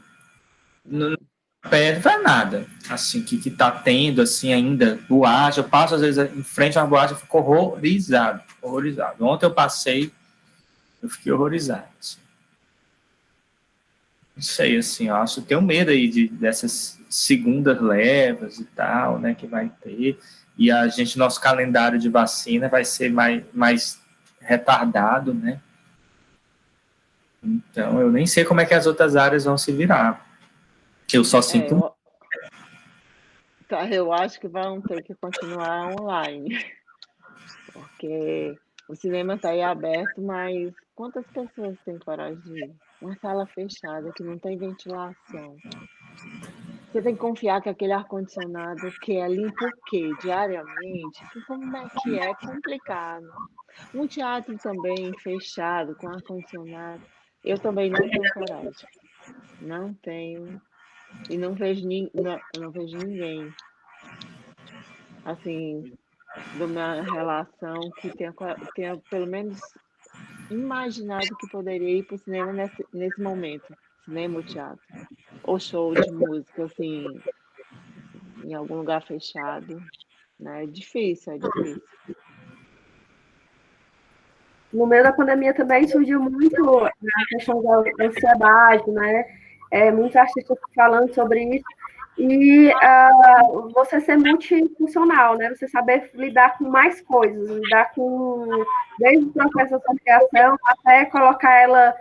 Não foi nada, assim, que tá tendo, assim, ainda, boate, eu passo, às vezes, em frente a uma boate, eu fico horrorizado. Ontem eu passei, eu fiquei horrorizado, assim. Não sei, assim, eu acho, eu tenho medo aí dessas segundas levas e tal, né, que vai ter, e nosso calendário de vacina vai ser mais retardado, né, então eu nem sei como é que as outras áreas vão se virar. Eu só sinto... Eu acho que vão ter que continuar online, porque o cinema está aí aberto, mas quantas pessoas têm coragem de ir? Uma sala fechada que não tem ventilação. Você tem que confiar que aquele ar-condicionado que é limpo o quê? Diariamente? Que como é que é? Complicado. Um teatro também fechado, com ar-condicionado. Eu também não tenho coragem. Não tenho. E não vejo, não vejo ninguém, assim, da minha relação que tenha pelo menos imaginado que poderia ir para o cinema nesse momento. Cinema ou teatro. Ou show de música, assim, em algum lugar fechado. Né? É difícil. No meio da pandemia também surgiu muito a questão da ansiedade, né? Muitos artistas falando sobre isso. E você ser multifuncional, né? Você saber lidar com mais coisas, lidar com desde o processo da criação até colocar ela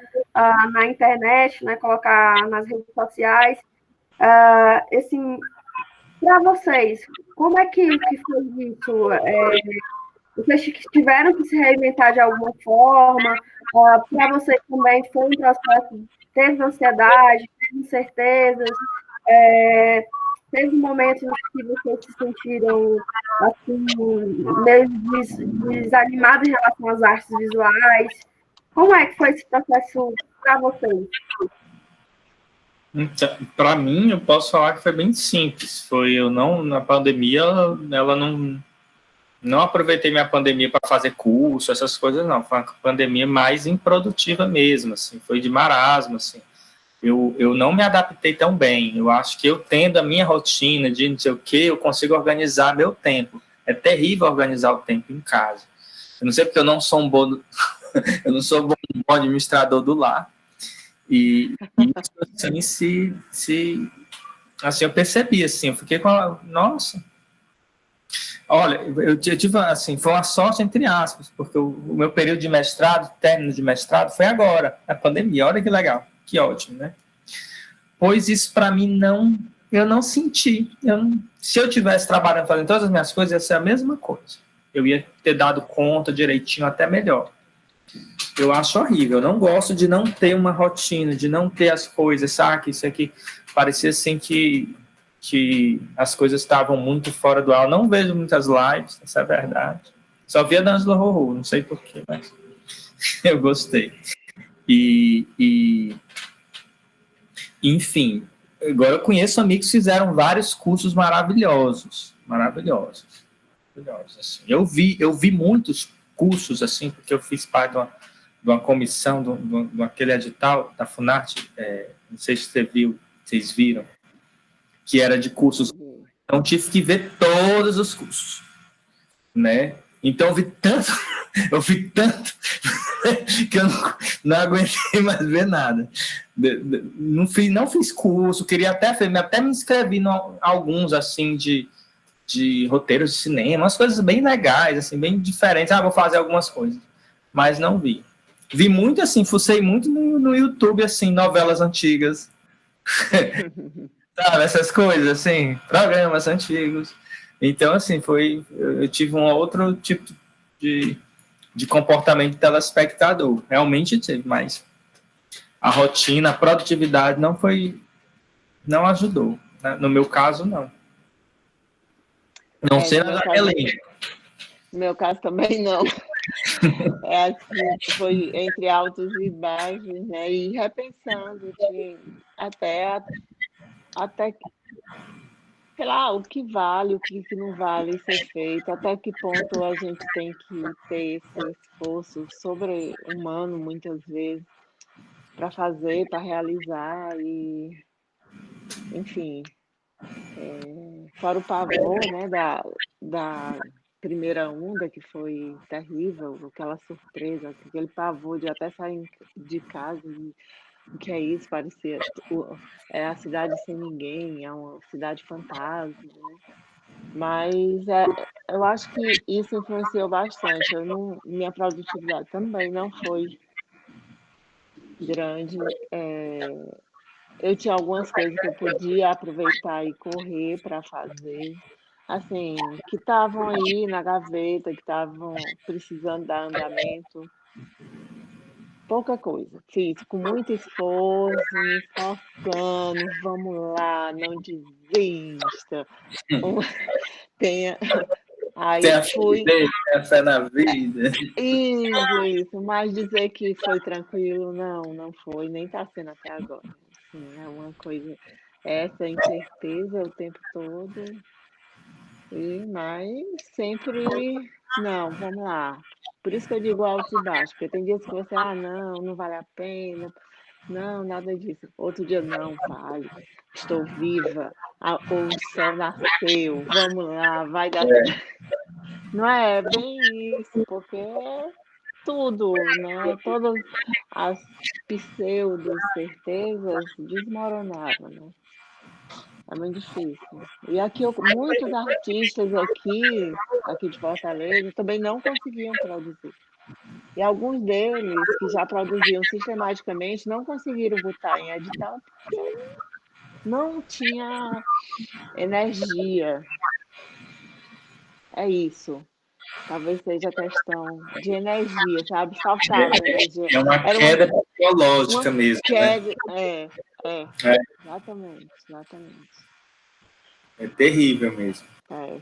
na internet, né? Colocar nas redes sociais. Assim, para vocês, como é que foi isso? Vocês tiveram que se reinventar de alguma forma? Para vocês também foi um processo, teve ansiedade, teve incertezas, teve momentos que vocês se sentiram assim, meio desanimados em relação às artes visuais? Como é que foi esse processo para vocês? Então, para mim, eu posso falar que foi bem simples. Na pandemia, ela não aproveitei minha pandemia para fazer curso, essas coisas não. Foi uma pandemia mais improdutiva mesmo, assim. Foi de marasmo, assim. Eu não me adaptei tão bem. Eu acho que eu tendo a minha rotina de não sei o quê, eu consigo organizar meu tempo. É terrível organizar o tempo em casa. Eu não sei porque eu não sou um bom administrador do lar. E isso, assim, eu percebi, assim, eu fiquei nossa. Olha, eu tive, assim, foi uma sorte, entre aspas, porque o meu período de mestrado, término de mestrado, foi agora, na pandemia. Olha que legal, que ótimo, né? Pois isso, para mim, eu não senti. Se eu tivesse trabalhando, fazendo todas as minhas coisas, ia ser a mesma coisa. Eu ia ter dado conta direitinho, até melhor. Eu acho horrível. Eu não gosto de não ter uma rotina, de não ter as coisas, sabe? Isso aqui parecia assim que as coisas estavam muito fora do ar. Eu não vejo muitas lives, essa é a verdade. Só via da Angela Rorô, não sei porquê, mas eu gostei. Enfim, agora eu conheço amigos que fizeram vários cursos maravilhosos. Assim. Eu vi muitos cursos, assim, porque eu fiz parte de uma comissão, de aquele edital da Funarte, não sei se vocês viram, que era de cursos. Então, tive que ver todos os cursos, né? Então, eu vi tanto que eu não aguentei mais ver nada. Não fiz curso, queria até me inscrevi em alguns, assim, de roteiros de cinema, umas coisas bem legais, assim, bem diferentes. Vou fazer algumas coisas, mas não vi. Vi muito, assim, fucei muito no YouTube, assim, novelas antigas, Sabe, essas coisas, assim, programas antigos. Então, assim, eu tive um outro tipo de comportamento de telespectador. Realmente tive, mas a rotina, a produtividade não ajudou. Né? No meu caso, não. Não sei na Helena. No meu caso também não. Assim, foi entre altos e baixos, né? E repensando que até sei lá, o que vale, o que não vale ser feito, até que ponto a gente tem que ter esse esforço sobre-humano, muitas vezes, para fazer, para realizar, e, enfim, fora o pavor, né, da primeira onda, que foi terrível, aquela surpresa, aquele pavor de até sair de casa e o que é isso? Parecia é a cidade sem ninguém, é uma cidade fantasma, né? Mas eu acho que isso influenciou bastante. Minha produtividade também não foi grande. Eu tinha algumas coisas que eu podia aproveitar e correr para fazer, assim, que estavam aí na gaveta, que estavam precisando dar andamento. Pouca coisa. Fiz com muito esforço, me esforçando, vamos lá, não desista. Tenha. Aí Tem a fui. tem a fé na vida. Isso, mas dizer que foi tranquilo, não foi, nem está sendo até agora. Assim, é uma coisa, essa incerteza o tempo todo, mas sempre, não, vamos lá. Por isso que eu digo altos e baixos, porque tem dias que você, não vale a pena, não, nada disso. Outro dia, não, vale, estou viva, o sol nasceu, vamos lá, vai dar. Não é bem isso, porque é tudo, né? Todas as pseudo-certezas desmoronaram, né? É muito difícil. E aqui, muitos artistas aqui de Fortaleza, também não conseguiam produzir. E alguns deles, que já produziam sistematicamente, não conseguiram botar em edital porque não tinha energia. É isso. Talvez seja questão de energia, sabe? Faltava energia. É uma Era queda psicológica uma mesmo, queda. né? É. Exatamente. É terrível mesmo. É.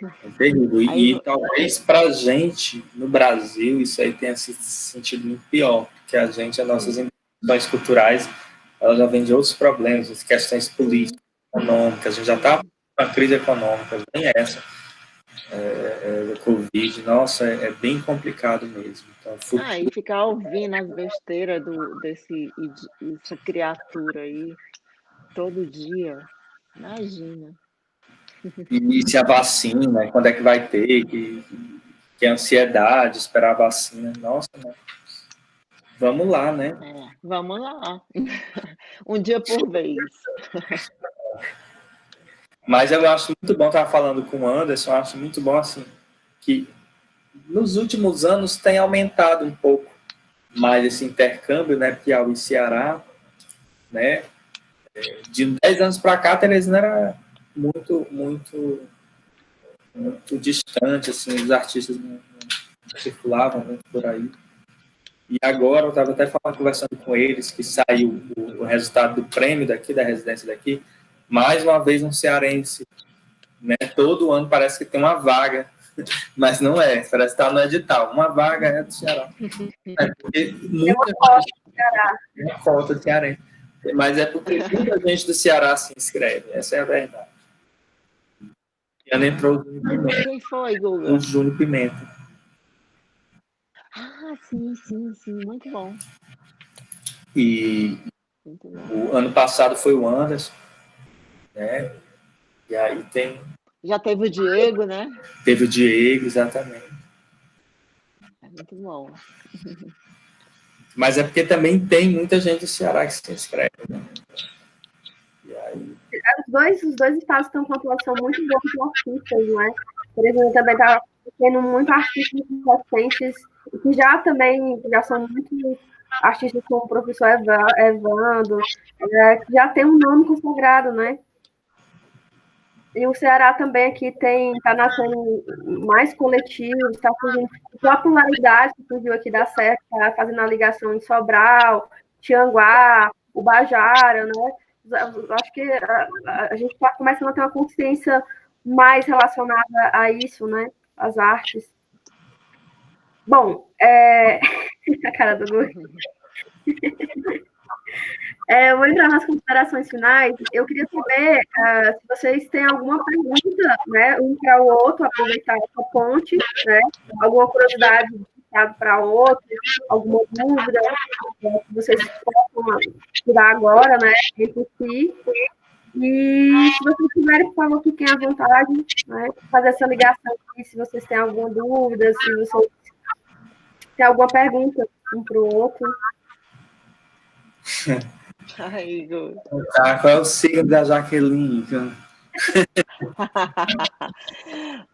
É terrível. Aí, E talvez para a gente, no Brasil, isso aí tenha se sentido muito pior, porque as nossas instituições culturais, elas já vêm de outros problemas, as questões políticas, econômicas, a gente já está com uma crise econômica, nem essa. Do Covid, nossa, é bem complicado mesmo. Então, e ficar ouvindo as besteiras dessa criatura aí todo dia, imagina. E se a vacina, quando é que vai ter, que a ansiedade, esperar a vacina, nossa, né? Vamos lá, né? Vamos lá. Um dia por vez. Mas eu acho muito bom, estava falando com o Anderson, eu acho muito bom, assim, que nos últimos anos tem aumentado um pouco mais esse intercâmbio, né, Piauí e Ceará, né, de 10 anos para cá, a Teresina era muito, muito, muito distante, assim, os artistas não circulavam muito por aí. E agora, eu estava até conversando com eles, que saiu o resultado do prêmio daqui, da residência daqui, mais uma vez um cearense, né, todo ano parece que tem uma vaga, mas não é, parece que está no edital, uma vaga é do Ceará. Porque muita falta de cearense. Mas é porque muita gente do Ceará se inscreve, essa é a verdade. E ela entrou o Júnior Pimenta. Quem foi, Guga? O Júnior Pimenta. Sim, muito bom. E muito bom. O ano passado foi o Anderson, né? E aí já teve o Diego, né? Teve o Diego, exatamente. É muito bom. Mas é porque também tem muita gente do Ceará que se inscreve, né? E aí... Os dois estados estão com uma população muito boa de artistas, né? Por exemplo, também está tendo muito artistas recentes que já são muito artistas como o professor Evandro, que já tem um nome consagrado, né? E o Ceará também aqui está nascendo mais coletivos, está surgindo popularidade que surgiu aqui da Serra, está fazendo a ligação em Sobral, Tianguá, Ubajara, né? Acho que a gente está começando a ter uma consciência mais relacionada a isso, né? As artes. Bom, a cara do Guri. Eu vou entrar nas considerações finais. Eu queria saber se vocês têm alguma pergunta, né, um para o outro, aproveitar essa ponte, né, alguma curiosidade de um lado para o outro, alguma dúvida que vocês possam tirar agora, né, entre si. E se vocês tiverem, por favor, fiquem à vontade, né, fazer essa ligação aqui, se vocês têm alguma dúvida, se vocês têm alguma pergunta um para o outro. Ai, Igor. Tá, qual é o signo da Jaqueline?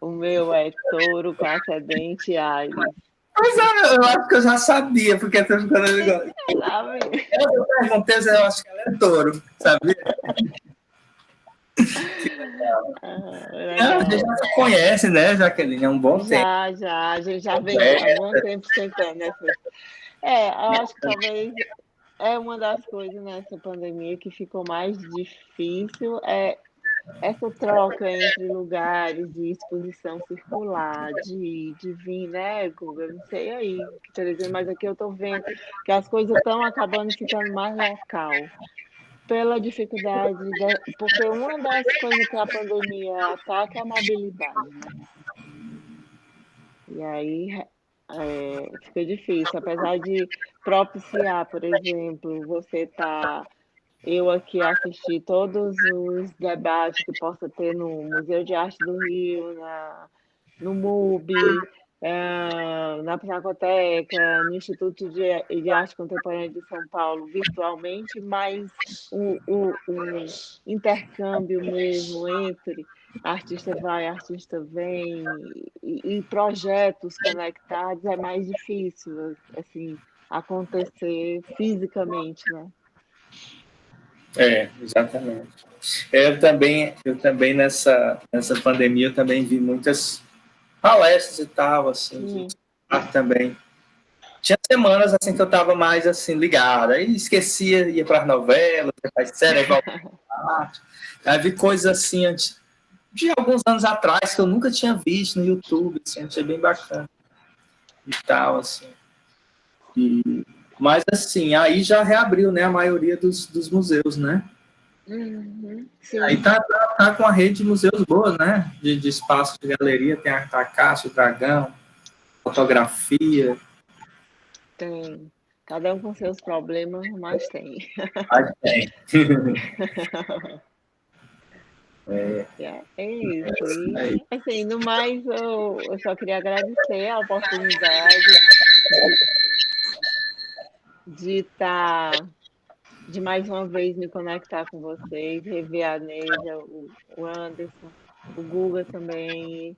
O meu é touro com ascendente Áries. Pois é, eu acho que eu já sabia, porque até ficando ligado. Eu perguntei, eu acho que ela é touro, sabia? A gente já se conhece, né, Jaqueline? É um bom tempo. Já. A gente já vem há bom tempo tentando, né? Eu acho que talvez é uma das coisas nessa pandemia que ficou mais difícil, essa troca entre lugares de exposição circular, de vir, né, Guga? Eu não sei aí o que está dizendo, mas aqui eu estou vendo que as coisas estão acabando ficando mais local, pela dificuldade, porque uma das coisas que a pandemia ataca é a mobilidade, né? E aí fica difícil, apesar de propiciar, por exemplo, eu aqui assisti todos os debates que possa ter no Museu de Arte do Rio, no MUB, na Pinacoteca, no Instituto de Arte Contemporânea de São Paulo, virtualmente, mas o intercâmbio mesmo entre artista vai, artista vem, e projetos conectados é mais difícil, assim, acontecer fisicamente, né? Exatamente. Eu também nessa pandemia, eu também vi muitas palestras e tal, assim, de arte também. Tinha semanas, assim, que eu estava mais, assim, ligado. Aí esquecia, ia para as novelas, ia para as séries, aí vi coisas, assim, de alguns anos atrás, que eu nunca tinha visto no YouTube, assim, achei bem bacana. E tal, assim. Mas, assim, aí já reabriu, né, a maioria dos museus, né? Sim. Aí tá com a rede de museus boa, né? De espaço de galeria, tem a Caixa, o Dragão, fotografia. Tem. Cada um com seus problemas, mas tem. Mas tem. É isso. E, assim, no mais, eu só queria agradecer a oportunidade de mais uma vez me conectar com vocês, rever a Neja, o Anderson, o Guga também.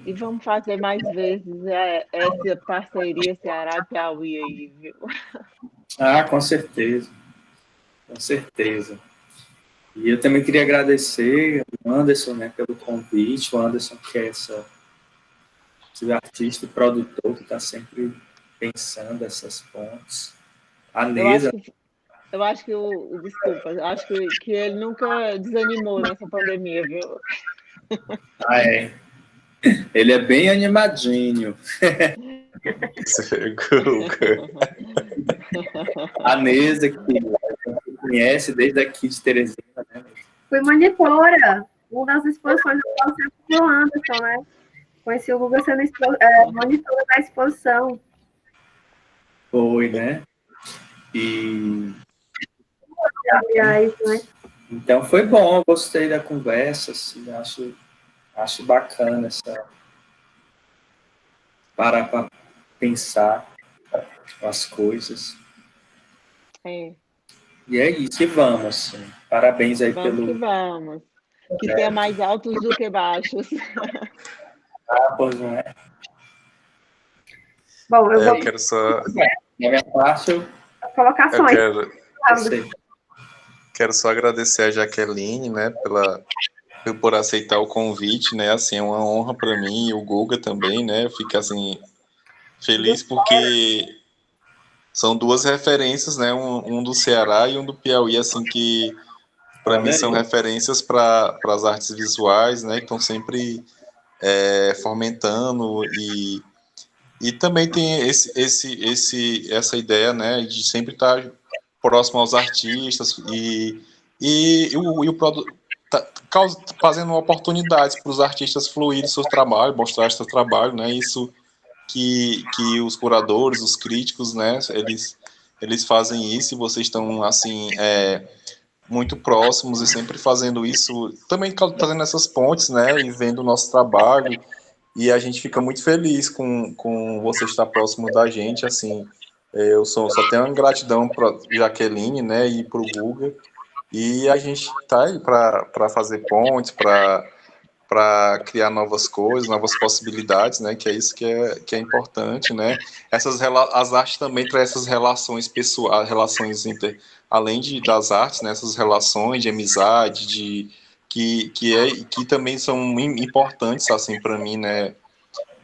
E vamos fazer mais vezes essa parceria Ceará-Piauí aí, viu? Com certeza. Com certeza. E eu também queria agradecer o Anderson, né, pelo convite. O Anderson, que é esse artista e produtor que está sempre pensando essas pontes. A Neza. Eu acho que desculpa, eu acho que ele nunca desanimou nessa pandemia, viu? Ele é bem animadinho. A Neza, que conhece desde aqui de Teresina, né? Fui monitora, uma das exposições do Anderson, né? Conheci o Guga sendo monitora da exposição. Foi, né? E... Então foi bom, eu gostei da conversa, assim, acho bacana parar para pensar as coisas. E é isso, e vamos, assim. Parabéns aí pelo... Vamos. Que tenha mais altos do que baixos. Pois não é. Bom, eu quero só... Não é fácil. As colocações. Quero só agradecer a Jaqueline, né, por aceitar o convite, né, assim, é uma honra para mim, e o Guga também, né, eu fico, assim, feliz porque são duas referências, né, um do Ceará e um do Piauí, assim, que para mim são referências para as artes visuais, né, que estão sempre fomentando e também tem essa ideia, né, de sempre estar próximo aos artistas e o produto fazendo oportunidades para os artistas fluírem seus trabalhos, mostrar seu trabalho, né, isso que os curadores, os críticos, né, eles fazem isso e vocês estão, assim, muito próximos e sempre fazendo isso, também fazendo essas pontes, né, e vendo o nosso trabalho, e a gente fica muito feliz com você estar próximo da gente, assim, eu só tenho uma gratidão para Jaqueline, né, e para o Guga, e a gente está aí para fazer pontes, para criar novas coisas, novas possibilidades, né, que é isso que é importante, né, as artes também trazem essas relações pessoais, além das artes, né, essas relações de amizade, que também são importantes, assim, para mim, né,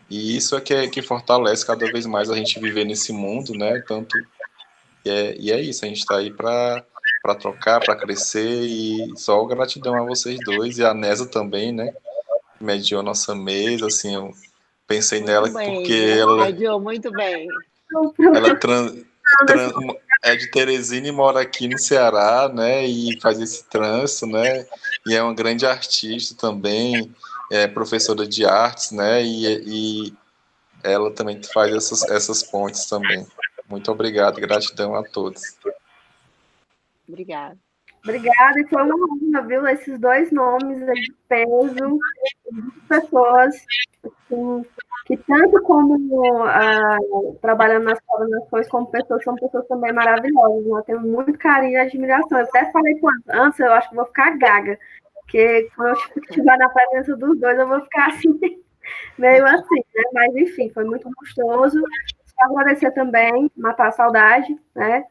e isso é que fortalece cada vez mais a gente viver nesse mundo, né, e é isso, a gente está aí para trocar, para crescer, e só gratidão a vocês dois, e a Nesa também, né, que mediou a nossa mesa, assim, eu pensei Muito nela bem, porque ela mediou muito bem. é de Teresina e mora aqui no Ceará, né, e faz esse trânsito, né, e é uma grande artista também, é professora de artes, né, e ela também faz essas pontes também. Muito obrigado, gratidão a todos. Obrigada. Obrigada, e foi uma honra, viu? Esses dois nomes aí de peso, de pessoas assim, que tanto como trabalhando nas coordenações, como pessoas, são pessoas também maravilhosas, né? Eu tenho muito carinho e admiração. Eu até falei com antes, eu acho que vou ficar gaga, porque quando eu estiver na presença dos dois, eu vou ficar assim, meio assim, né? Mas, enfim, foi muito gostoso. Só agradecer também, matar a saudade, né?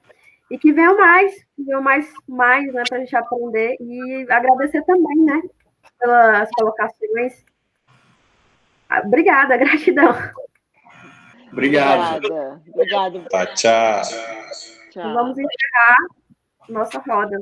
E que venham mais, né, para a gente aprender. E agradecer também, né, pelas colocações. Obrigada, gratidão. Obrigado. Obrigado. Tá, tchau. Vamos encerrar nossa roda.